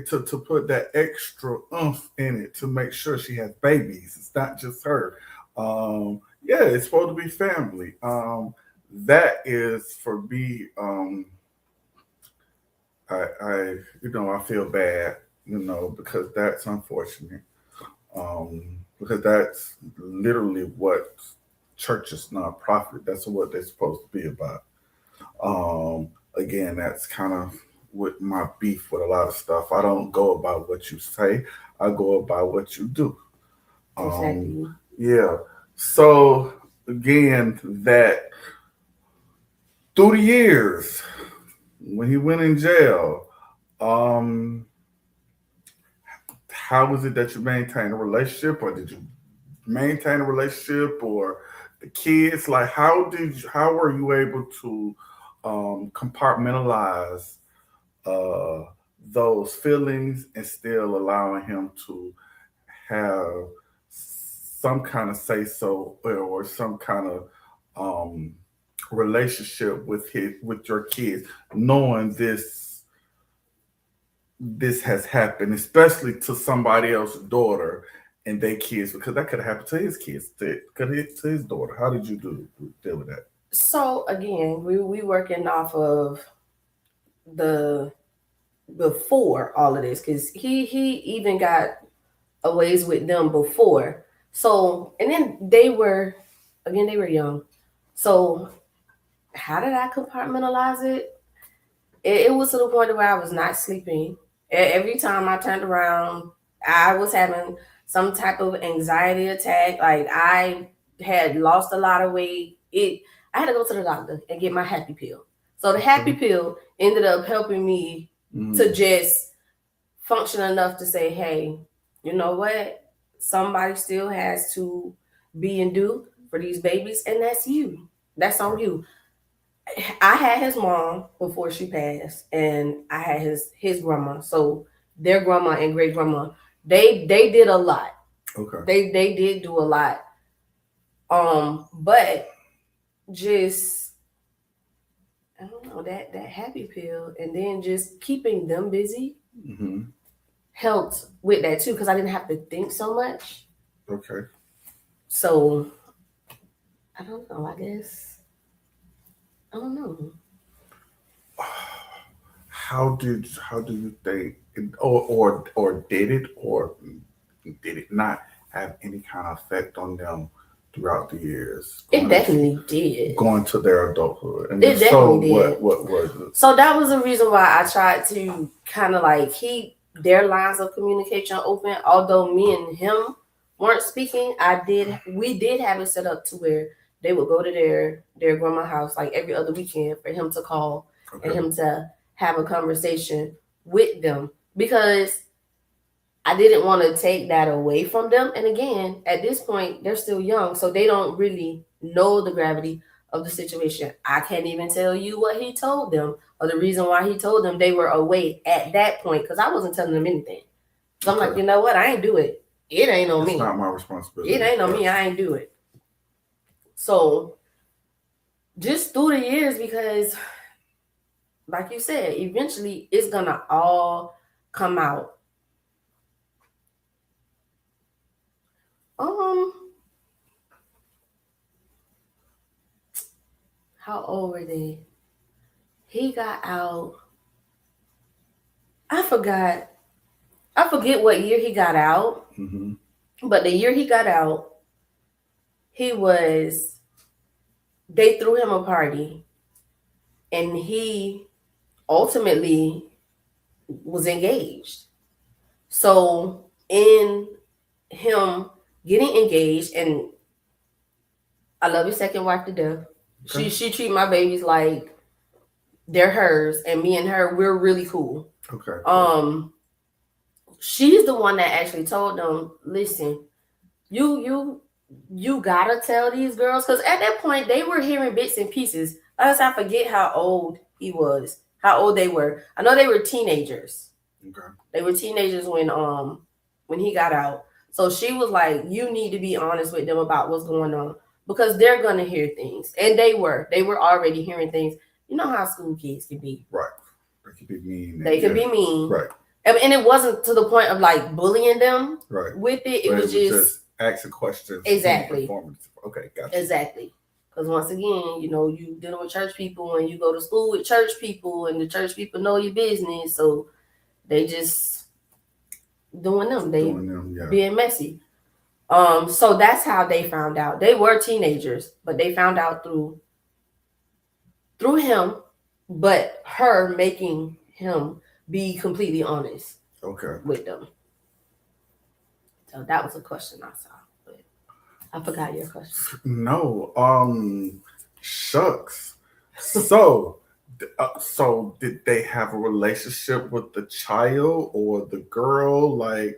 Speaker 2: to put that extra oomph in it to make sure she has babies. It's not just her. It's supposed to be family. That is for me. I feel bad, because that's unfortunate. Because that's literally what church is nonprofit. That's what they're supposed to be about. Again, that's kind of with my beef with a lot of stuff. I don't go about what you say. I go about what you do.
Speaker 3: Exactly.
Speaker 2: Yeah. So again, that through the years, when he went in jail, how was it that you maintained a relationship, or did you maintain a relationship, or the kids? Like, how were you able to compartmentalize those feelings and still allowing him to have some kind of say so or some kind of relationship with your kids, knowing this has happened, especially to somebody else's daughter and their kids, because that could have happened to his kids, to his daughter. How did you deal with that?
Speaker 3: So again, we working off of the before all of this, because he even got a ways with them before. So and then they were young. So how did I compartmentalize it? It was to the point where I was not sleeping. Every time I turned around, I was having some type of anxiety attack. Like I had lost a lot of weight. I had to go to the doctor and get my happy pill. So the happy pill ended up helping me to just function enough to say, hey, you know what? Somebody still has to be and do for these babies, and that's you. That's on you. I had his mom before she passed, and I had his grandma. So their grandma and great grandma, they did a lot.
Speaker 2: Okay.
Speaker 3: They did do a lot. But just I don't know, that happy pill, and then just keeping them busy helped with that too, because I didn't have to think so much.
Speaker 2: Okay.
Speaker 3: So I don't know. I guess. I don't know.
Speaker 2: How do you think, or did it not have any kind of effect on them throughout the years?
Speaker 3: It definitely did.
Speaker 2: Going to their adulthood, and
Speaker 3: it definitely did.
Speaker 2: What was it?
Speaker 3: So that was the reason why I tried to kind of like keep their lines of communication open. Although me and him weren't speaking, we did have it set up to where they would go to their grandma's house like every other weekend for him to call and him to have a conversation with them, because I didn't want to take that away from them. And again, at this point, they're still young, so they don't really know the gravity of the situation. I can't even tell you what he told them or the reason why he told them they were away at that point, because I wasn't telling them anything. So I'm like, you know what? I ain't do it. It ain't on me.
Speaker 2: It's not my responsibility.
Speaker 3: It ain't on me. I ain't do it. So just through years because, like you said, eventually it's gonna all come out. How old were they? He got out. I forgot. I forget what year he got out.
Speaker 2: Mm-hmm.
Speaker 3: But the year he got out, they threw him a party, and he ultimately was engaged. So in him getting engaged, and I love his second wife to death.
Speaker 2: Okay.
Speaker 3: She treat my babies like they're hers, and me and her, we're really cool.
Speaker 2: Okay.
Speaker 3: She's the one that actually told them, listen, you gotta tell these girls, because at that point they were hearing bits and pieces. I forget how old he was, how old they were. I know they were teenagers.
Speaker 2: Okay.
Speaker 3: They were teenagers when he got out. So she was like, you need to be honest with them about what's going on, because they're gonna hear things. And they were already hearing things. You know how school kids can be.
Speaker 2: Right. They can be mean.
Speaker 3: They can be mean.
Speaker 2: Right.
Speaker 3: And it wasn't to the point of like bullying them.
Speaker 2: Right.
Speaker 3: With it. It was just
Speaker 2: asking questions.
Speaker 3: Exactly.
Speaker 2: Okay, gotcha.
Speaker 3: Exactly. Because once again, you dealing with church people, and you go to school with church people, and the church people know your business, so they just doing them. Being messy. So that's how they found out. They were teenagers, but they found out through him, but her making him be completely honest.
Speaker 2: Okay.
Speaker 3: With them. So that was a question I saw. I forgot your question.
Speaker 2: No. Shucks. So did they have a relationship with the child or the girl? Like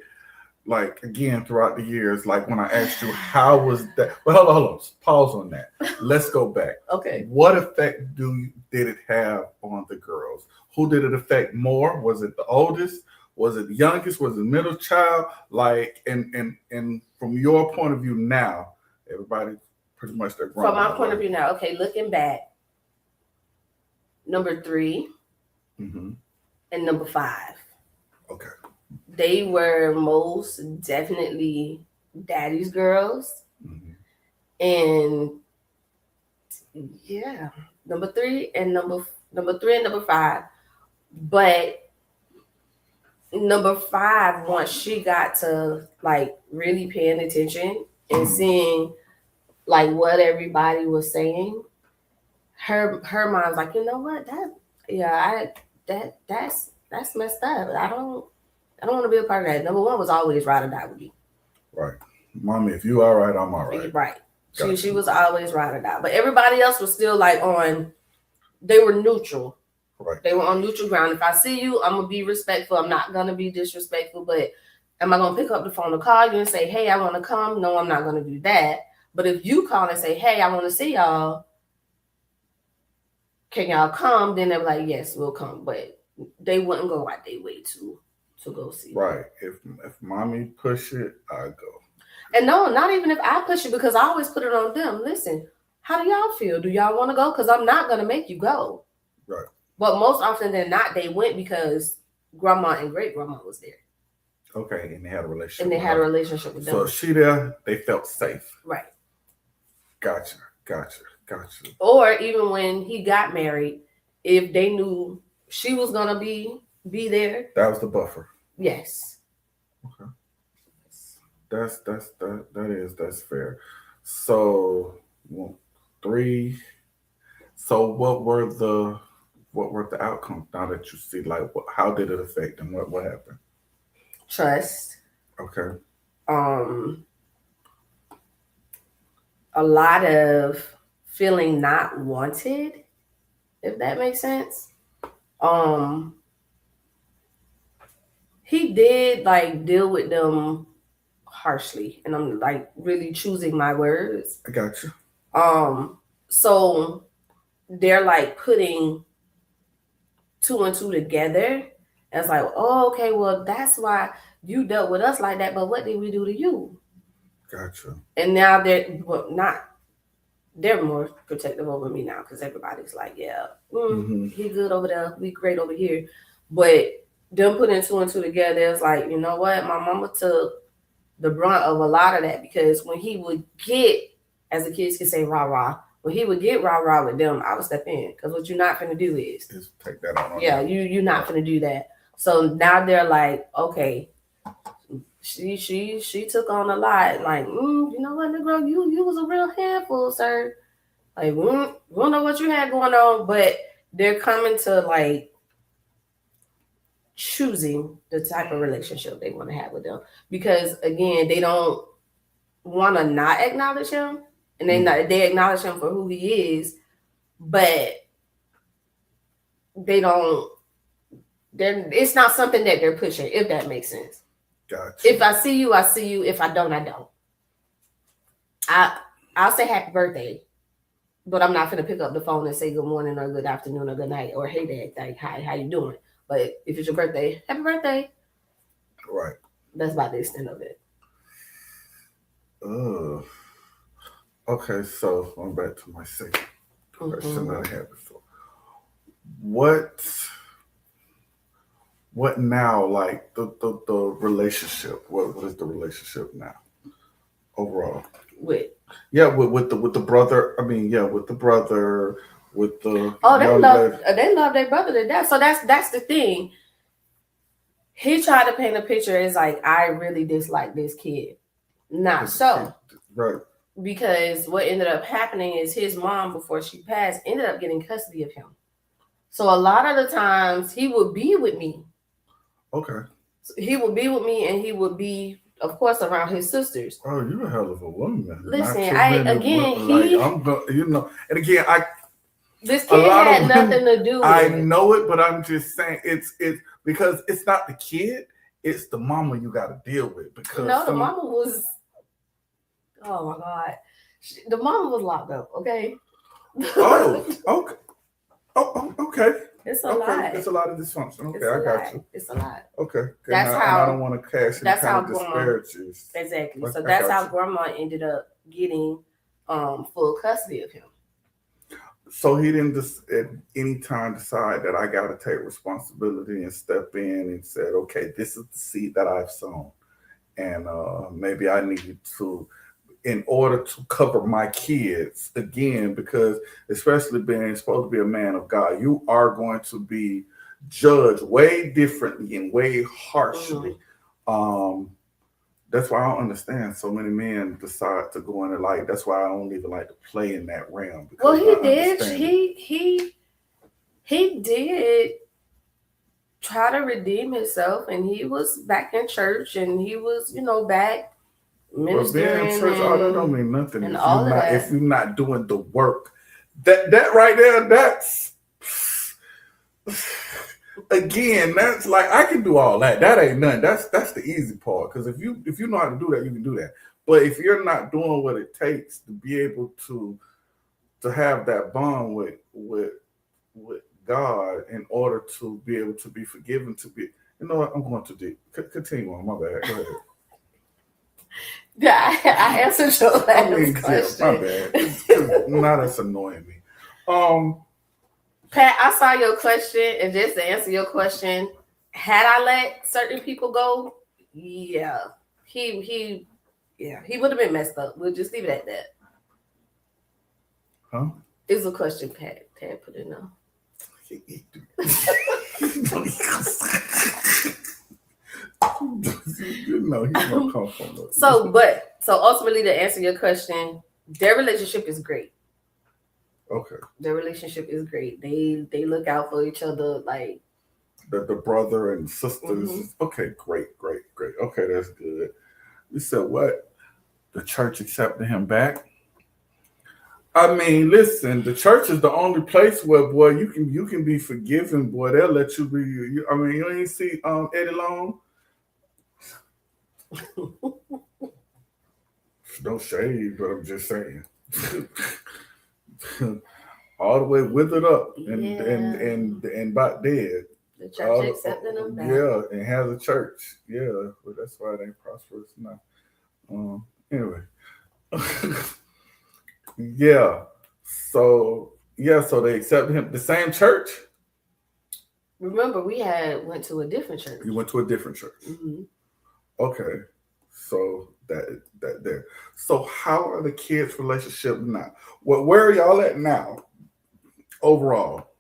Speaker 2: again, throughout the years, like when I asked you, how was that? Well, hold on. Pause on that. Let's go back.
Speaker 3: Okay.
Speaker 2: What effect did it have on the girls? Who did it affect more? Was it the oldest? Was it the youngest? Was it the middle child? Like, and from your point of view now, everybody pretty much they're grown.
Speaker 3: From my point of view now, okay, looking back, number 3
Speaker 2: mm-hmm.
Speaker 3: and number 5.
Speaker 2: Okay.
Speaker 3: They were most definitely daddy's girls.
Speaker 2: Mm-hmm.
Speaker 3: And yeah, number 3 and number 5. But number 5, once she got to like really paying attention and seeing like what everybody was saying, her mind was like, you know what, that's messed up. I don't want to be a part of that. Number 1 was always ride or die with me.
Speaker 2: Right. Mommy, if you all right, I'm all right.
Speaker 3: Right. She was always ride or die. But everybody else was still like they were neutral.
Speaker 2: Right.
Speaker 3: They were on neutral ground. If I see you, I'm going to be respectful. I'm not going to be disrespectful. But am I going to pick up the phone to call you and say, hey, I want to come? No, I'm not going to do that. But if you call and say, hey, I want to see y'all, can y'all come? Then they're like, yes, we'll come. But they wouldn't go out their way to go see.
Speaker 2: Right. Them. If mommy push it, I go.
Speaker 3: And no, not even if I push it, because I always put it on them. Listen, how do y'all feel? Do y'all want to go? Because I'm not going to make you go.
Speaker 2: Right.
Speaker 3: But most often than not, they went because grandma and great grandma was there.
Speaker 2: Okay, and they had a relationship.
Speaker 3: With them.
Speaker 2: So she there, they felt safe.
Speaker 3: Right.
Speaker 2: Gotcha.
Speaker 3: Or even when he got married, if they knew she was gonna be there,
Speaker 2: that was the buffer.
Speaker 3: Yes.
Speaker 2: Okay. That's fair. So 3. So what were the outcomes now that you see? Like, how did it affect them? What happened?
Speaker 3: Trust.
Speaker 2: Okay.
Speaker 3: A lot of feeling not wanted, if that makes sense. He did like deal with them harshly, and I'm like really choosing my words.
Speaker 2: I got you.
Speaker 3: So they're like putting 2 and 2 together. And it's like, oh, okay, well, that's why you dealt with us like that. But what did we do to you?
Speaker 2: Gotcha.
Speaker 3: And now they're not they're more protective over me now because everybody's like, yeah, he good over there, we great over here. But them putting two and two together, it's like, you know what? My mama took the brunt of a lot of that because when he would get, as the kids could say, rah rah, when he would get rah rah with them, I would step in because what you're not gonna do is
Speaker 2: Just take that on.
Speaker 3: Yeah, you're not gonna do that. So now they're like, okay, she took on a lot. Like, you know what, Negro, you was a real handful, sir. Like, we don't know what you had going on, but they're coming to like choosing the type of relationship they want to have with them because again, they don't want to not acknowledge him, and they acknowledge him for who he is, but they don't. It's not something that they're pushing, if that makes sense.
Speaker 2: Gotcha.
Speaker 3: If I see you, I see you. If I don't, I don't. I'll say happy birthday, but I'm not gonna pick up the phone and say good morning or good afternoon or good night or hey dad, like hi, how you doing? But if it's your birthday, happy birthday.
Speaker 2: Right.
Speaker 3: That's about the extent of it.
Speaker 2: Okay, so I'm back to my second question that I had before. What now? Like the relationship. What is the relationship now? Overall.
Speaker 3: With
Speaker 2: the brother. I mean, with the brother, with the
Speaker 3: they love their brother to death. So that's the thing. He tried to paint a picture as like, I really dislike this kid. Not so.
Speaker 2: Right.
Speaker 3: Because what ended up happening is his mom, before she passed, ended up getting custody of him. So a lot of the times he would be with me.
Speaker 2: Okay.
Speaker 3: So he would be with me, and he would be, of course, around his sisters.
Speaker 2: Oh, you're a hell of a woman.
Speaker 3: Listen,
Speaker 2: and again,
Speaker 3: this kid had
Speaker 2: women,
Speaker 3: nothing to do with
Speaker 2: I
Speaker 3: it.
Speaker 2: know it, but I'm just saying it's because it's not the kid, it's the mama you got to deal with. Because
Speaker 3: the mama was. Oh my God, the mama was locked up. Okay.
Speaker 2: Oh, okay. Oh, okay.
Speaker 3: It's a lot.
Speaker 2: It's a lot of dysfunction. Okay, I got you.
Speaker 3: It's a lot.
Speaker 2: Okay.
Speaker 3: That's how.
Speaker 2: I don't want to cast any kind of disparages.
Speaker 3: Exactly. So that's how grandma ended up getting full custody of him.
Speaker 2: So he didn't just at any time decide that I got to take responsibility and step in and said, okay, this is the seed that I've sown, and maybe I need to, in order to cover my kids again, because especially being supposed to be a man of God, you are going to be judged way differently and way harshly. That's why I don't understand so many men decide to go into light. That's why I don't even like to play in that realm.
Speaker 3: Well, he did. He did try to redeem himself, and he was back in church, and he was, back.
Speaker 2: But being in church, all that don't mean nothing if you're not doing the work. That right there, that's again, that's like I can do all that. That ain't nothing. That's the easy part. Because if you know how to do that, you can do that. But if you're not doing what it takes to be able to have that bond with God in order to be able to be forgiven, to be, you know what, I'm going to deep. Continue on. My bad. Go ahead.
Speaker 3: Yeah, I answered your last question.
Speaker 2: My bad. Now that's annoying me.
Speaker 3: Pat, I saw your question, and just to answer your question, had I let certain people go, yeah, he would have been messed up. We'll just leave it at that.
Speaker 2: Huh?
Speaker 3: It's a question Pat put in there.
Speaker 2: You know he's gonna come from us.
Speaker 3: So ultimately, to answer your question, their relationship is great.
Speaker 2: Okay.
Speaker 3: Their relationship is great. They look out for each other, like
Speaker 2: the brother and sisters. Mm-hmm. Okay, great. Okay, that's good. You said what? The church accepted him back. I mean, listen, the church is the only place where, boy, you can be forgiven, boy. They'll let you be. You ain't see Eddie Long. No shade, but I'm just saying. All the way withered up and about dead.
Speaker 3: The church accepting them back.
Speaker 2: Yeah, and has a church. Yeah, but that's why it ain't prosperous now. Anyway. Yeah. So so they accepted him. The same church.
Speaker 3: Remember, we went to a different church.
Speaker 2: You went to a different church.
Speaker 3: Mm-hmm.
Speaker 2: Okay. So that there. So how are the kids' relationship now? Where are y'all at now? Overall,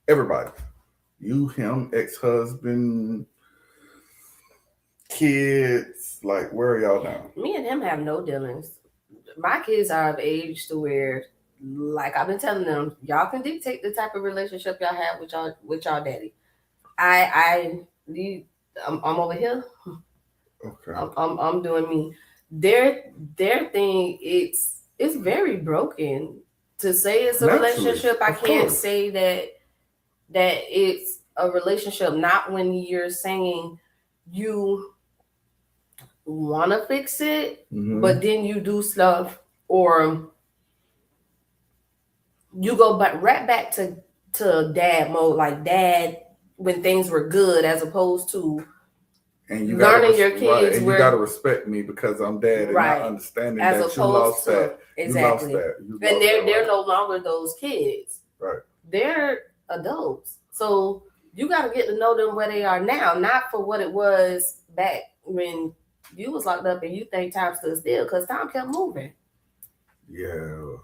Speaker 2: everybody, you, him, ex-husband, kids, like where are y'all now?
Speaker 3: Me and him have no dealings. My kids are of age to where, like I've been telling them, y'all can dictate the type of relationship y'all have with y'all daddy. I'm over here.
Speaker 2: Okay.
Speaker 3: I'm doing me. Their thing, it's very broken. To say it's a relationship, I can't say that it's a relationship. Not when you're saying you want to fix it, but then you do stuff, or you go right back to dad mode, like dad when things were good, as opposed to
Speaker 2: and you
Speaker 3: learning your kids.
Speaker 2: Right, and you got to respect me because I'm dad, and not understanding as that you lost that.
Speaker 3: Exactly.
Speaker 2: You lost that.
Speaker 3: And they're no longer those kids.
Speaker 2: Right.
Speaker 3: They're adults. So you got to get to know them where they are now, not for what it was back when you was locked up and you think time stood still, because time kept moving.
Speaker 2: Yeah.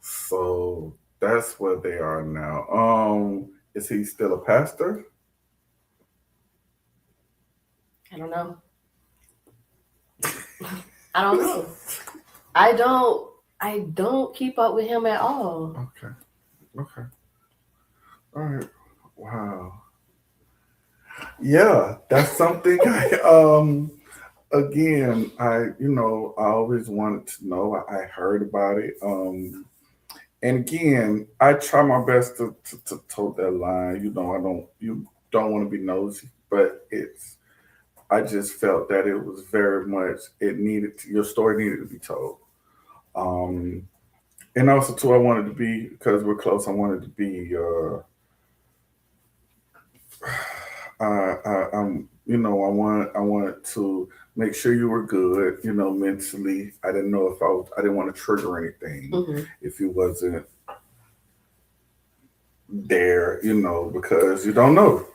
Speaker 2: So that's where they are now. Is he still a pastor?
Speaker 3: I don't know. I don't know. I don't keep up with him at all.
Speaker 2: Okay. All right. Wow. Yeah, that's something again, I always wanted to know. I heard about it. And again, I try my best to toe that line. You don't want to be nosy, but I just felt that it was very much, your story needed to be told. And also too, I wanted to be, because we're close, I wanted to be I wanted to make sure you were good, mentally. I didn't know I didn't want to trigger anything if you wasn't there, because you don't know.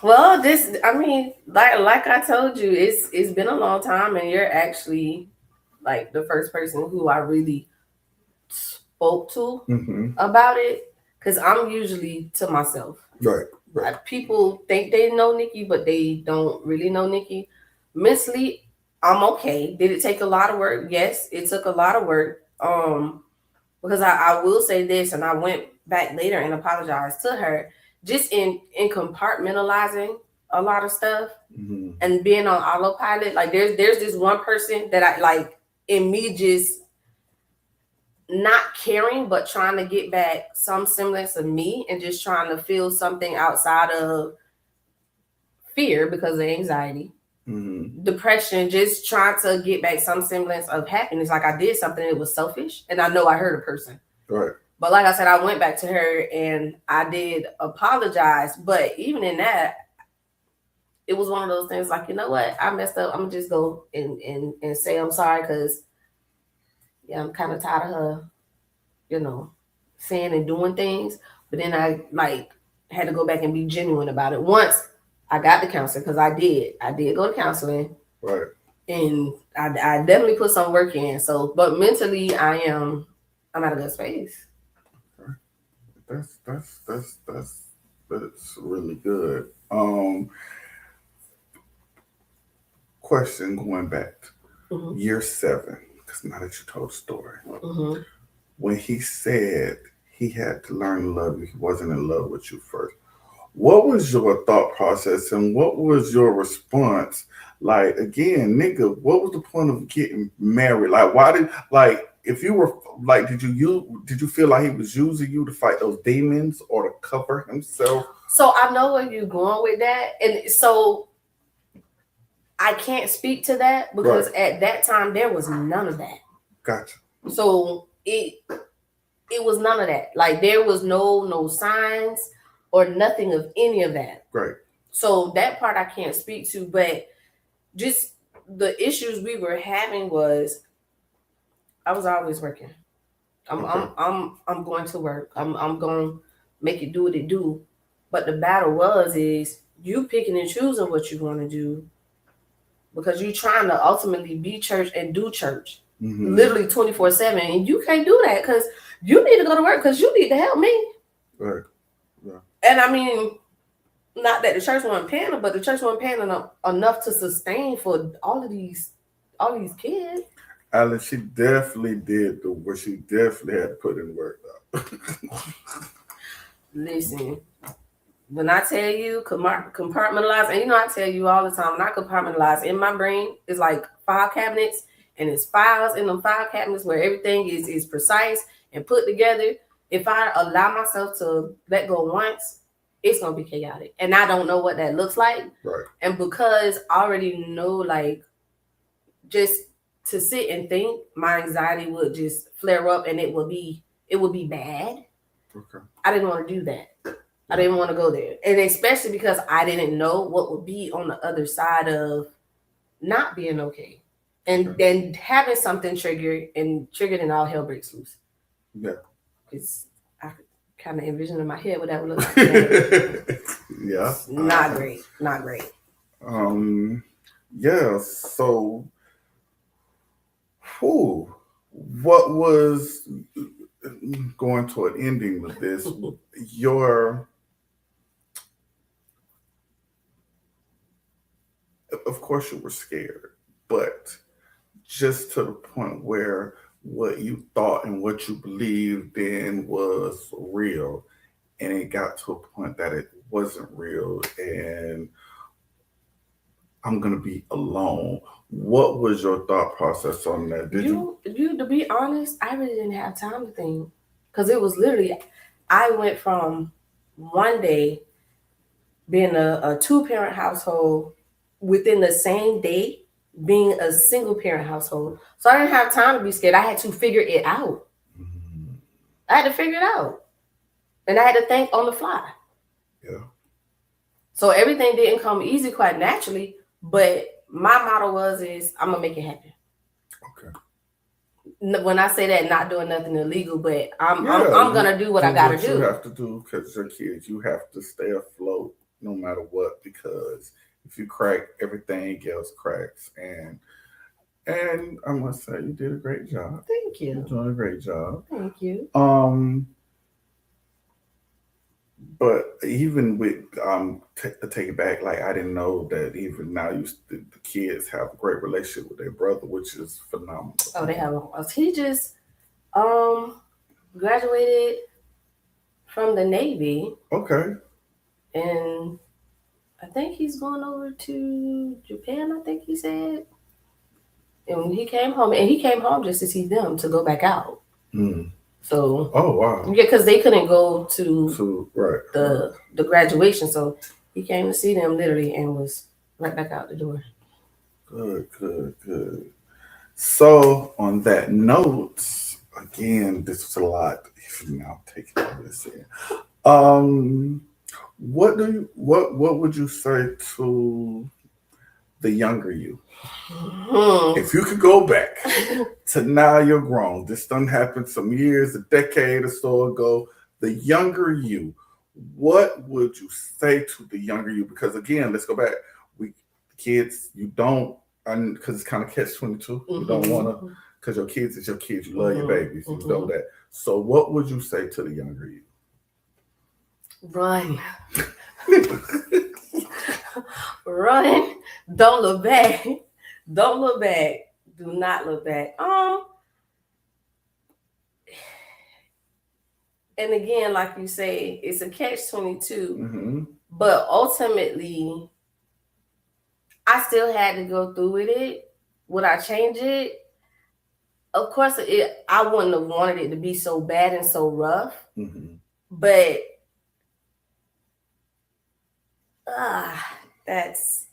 Speaker 3: Well, like I told you, it's been a long time, and you're actually like the first person who I really spoke to about it, because I'm usually to myself.
Speaker 2: Right.
Speaker 3: Like, people think they know Nikki, but they don't really know Nikki. Mentally, I'm okay. Did it take a lot of work? Yes, it took a lot of work. Because I will say this, and I went back later and apologized to her, just in compartmentalizing a lot of stuff and being on autopilot. Like there's this one person that I like, in me just not caring, but trying to get back some semblance of me, and just trying to feel something outside of fear because of anxiety, depression, just trying to get back some semblance of happiness. Like I did something that was selfish, and I know I hurt a person.
Speaker 2: Right.
Speaker 3: But like I said, I went back to her and I did apologize. But even in that, it was one of those things like, you know what? I messed up. I'm going to just go and say I'm sorry, because I'm kind of tired of her, saying and doing things. But then I had to go back and be genuine about it. Once I got the counseling, because I did go to counseling.
Speaker 2: Right.
Speaker 3: And I definitely put some work in. So, but mentally I'm at a good space.
Speaker 2: That's really good. Question going back year 7, because now that you told the story, when he said he had to learn to love you, he wasn't in love with you first. What was your thought process, and what was your response? Like, again, nigga, what was the point of getting married? Like, if you were like, did you feel like he was using you to fight those demons or to cover himself?
Speaker 3: So I know where you're going with that, and so I can't speak to that, because at that time there was none of that.
Speaker 2: Gotcha.
Speaker 3: So it was none of that. Like there was no signs or nothing of any of that.
Speaker 2: Right.
Speaker 3: So that part I can't speak to, but just the issues we were having was I was always working. I'm going to work. I'm going to make it do what it do. But the battle is you picking and choosing what you want to do because you're trying to ultimately be church and do church literally 24/7, and you can't do that because you need to go to work because you need to help me.
Speaker 2: Right. Yeah.
Speaker 3: And I mean, not that the church wasn't paying them, but the church wasn't paying enough to sustain for all these kids.
Speaker 2: Alice, she definitely did the work. She definitely had to put in work.
Speaker 3: Listen, when I tell you compartmentalize, and I tell you all the time, when I compartmentalize in my brain, it's like file cabinets, and it's files in them file cabinets where everything is precise and put together. If I allow myself to let go once, it's gonna be chaotic, and I don't know what that looks like.
Speaker 2: Right.
Speaker 3: And because I already know, like, just to sit and think, my anxiety would just flare up, and it would be bad.
Speaker 2: Okay.
Speaker 3: I didn't want to do that. I didn't want to go there, and especially because I didn't know what would be on the other side of not being okay, and then having something triggered, and all hell breaks loose.
Speaker 2: Yeah.
Speaker 3: Because I kind of envision in my head what that would look like.
Speaker 2: Yeah.
Speaker 3: Not great. Not great.
Speaker 2: Yeah. So, what was going to an ending with this? Of course, you were scared, but just to the point where what you thought and what you believed in was real, and it got to a point that it wasn't real, and I'm gonna be alone. What was your thought process on that?
Speaker 3: You to be honest, I really didn't have time to think, because it was literally, I went from one day being a 2-parent household within the same day being a single parent household. So I didn't have time to be scared. I had to figure it out. I had to figure it out. And I had to think on the fly.
Speaker 2: Yeah.
Speaker 3: So everything didn't come easy quite naturally, but my motto is I'm gonna make it happen.
Speaker 2: Okay.
Speaker 3: When I say that, not doing nothing illegal, but I'm gonna do what I gotta do.
Speaker 2: You have to do because your kids, you have to stay afloat no matter what, because if you crack, everything else cracks. And I must say, you did a great job.
Speaker 3: Thank you.
Speaker 2: You're doing a great job.
Speaker 3: Thank you.
Speaker 2: But even with take it back, like I didn't know that even now the kids have a great relationship with their brother, which is phenomenal.
Speaker 3: Oh, they have he just graduated from the Navy.
Speaker 2: Okay.
Speaker 3: And I think he's going over to Japan, I think he said. And he came home just to see them, to go back out. So,
Speaker 2: oh wow,
Speaker 3: yeah, because they couldn't go to
Speaker 2: right,
Speaker 3: the graduation, so he came to see them literally and was right back out the door.
Speaker 2: Good. So on that note, again, this was a lot. Now taking all this in, what would you say to the younger you? If you could go back to now you're grown, this done happened some years, a decade or so ago, the younger you, what would you say to the younger you? Because again, let's go back. Kids, you don't, because it's kind of catch-22. You don't want to, because your kids is your kids. You love your babies. You know that. So what would you say to the younger you?
Speaker 3: Run. Run. Don't look back. Don't look back. Do not look back. And again, like you say, it's a catch-22. But ultimately, I still had to go through with it. Would I change it? Of course, I wouldn't have wanted it to be so bad and so rough. But that's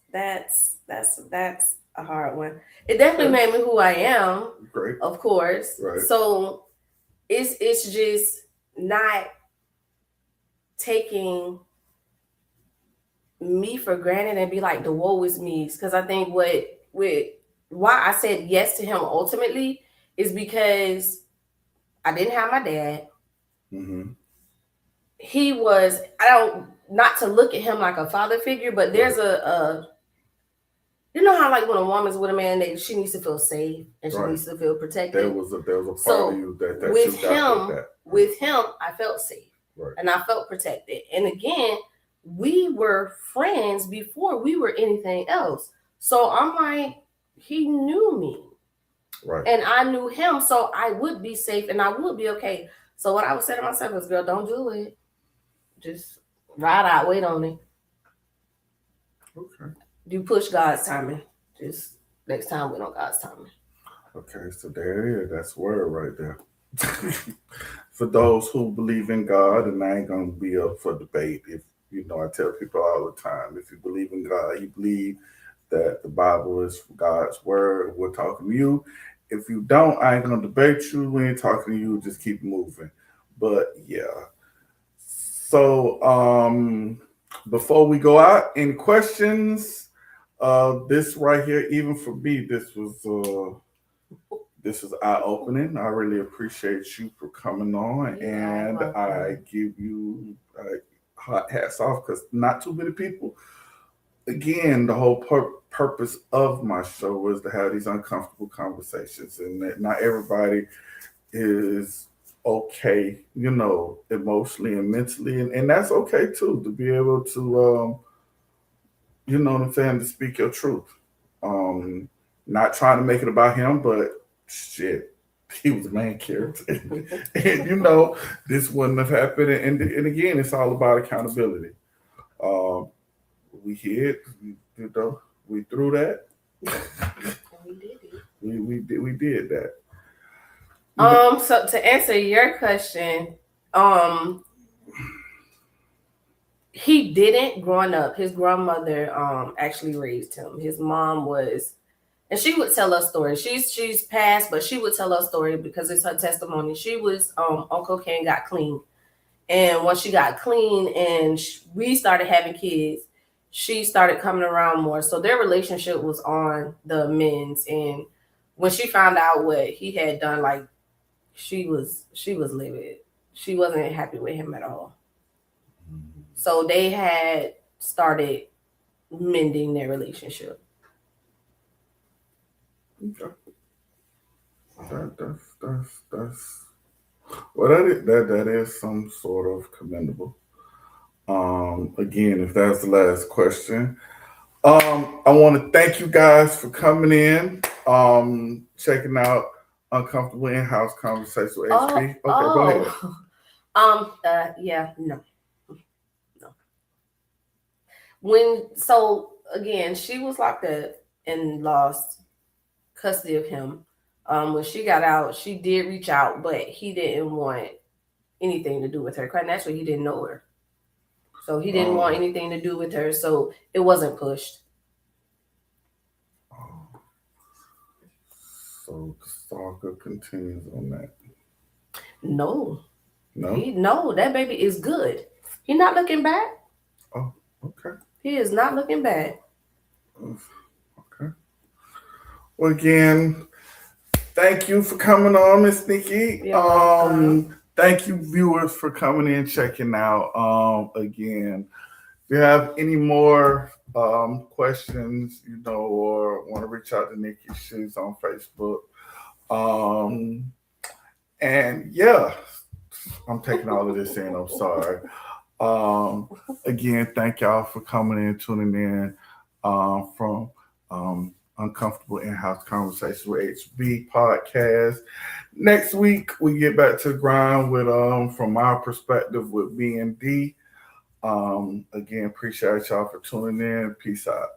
Speaker 3: a hard one. It definitely made me who I am.
Speaker 2: Great.
Speaker 3: Of course.
Speaker 2: Right.
Speaker 3: So it's just not taking me for granted and be like the woe is me, because I think with why I said yes to him ultimately is because I didn't have my dad.
Speaker 2: Mm-hmm.
Speaker 3: He was, I don't, not to look at him like a father figure, but there's a you know how like when a woman's with a man, she needs to feel safe and she needs to feel protected.
Speaker 2: There was a part of you that
Speaker 3: with
Speaker 2: you got
Speaker 3: him, with him, I felt safe and I felt protected. And again, we were friends before we were anything else. So I'm like, he knew me. Right. And I knew him, so I would be safe and I would be okay. So what I would say to myself is, girl, don't do it. Just ride out, wait on it. Okay. You push God's timing. Just next time wait on God's timing.
Speaker 2: Okay, so there it is. That's word right there. For those who believe in God, and I ain't gonna be up for debate. If you know, I tell people all the time, if you believe in God, you believe that the Bible is God's word. We're talking to you. If you don't, I ain't gonna debate you. We ain't talking to you. Just keep moving. But yeah. So before we go out, any questions? This right here, even for me, this was eye-opening. I really appreciate you for coming on, and I give you hot hats off because not too many people. Again, the whole purpose of my show was to have these uncomfortable conversations, and that not everybody is okay, you know, emotionally and mentally, and that's okay too, to be able to, you know what I'm saying, to speak your truth. Not trying to make it about him, but shit, he was a main character, and you know, this wouldn't have happened. And again, it's all about accountability. We hid, you know, we threw that. We did it. We did that.
Speaker 3: So to answer your question, he didn't growing up. His grandmother actually raised him. His mom was, and she would tell us stories. She's passed, but she would tell us story because it's her testimony. She was on cocaine, got clean, and once she got clean and we started having kids, she started coming around more. So their relationship was on the men's, and when she found out what he had done, like she was livid. She wasn't happy with him at all. So they had started mending their relationship.
Speaker 2: Okay. That's well, that is some sort of commendable. Again, if that's the last question, I want to thank you guys for coming in, checking out Uncomfortable In-House Conversations with HB.
Speaker 3: Go ahead. No. Again, she was locked up and lost custody of him. When she got out, she did reach out, but he didn't want anything to do with her. Quite naturally, he didn't know her. So he didn't want anything to do with her. So it wasn't pushed.
Speaker 2: So the saga continues on that.
Speaker 3: No, that baby is good. He's not looking bad.
Speaker 2: Oh, okay.
Speaker 3: He is not looking bad.
Speaker 2: Okay. Well, again, thank you for coming on, Miss Nikki. Thank you, viewers, for coming in, checking out. Again, if you have any more questions, you know, or want to reach out to Nikki, she's on Facebook. And yeah, I'm taking all of this in. I'm sorry. Again, thank y'all for coming in, tuning in from Uncomfortable In-House Conversations with HB podcast. Next week, we get back to the grind with from our perspective with B&D. Again, appreciate y'all for tuning in. Peace out.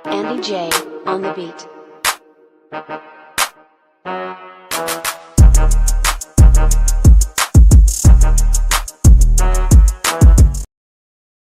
Speaker 1: Andy J on the beat.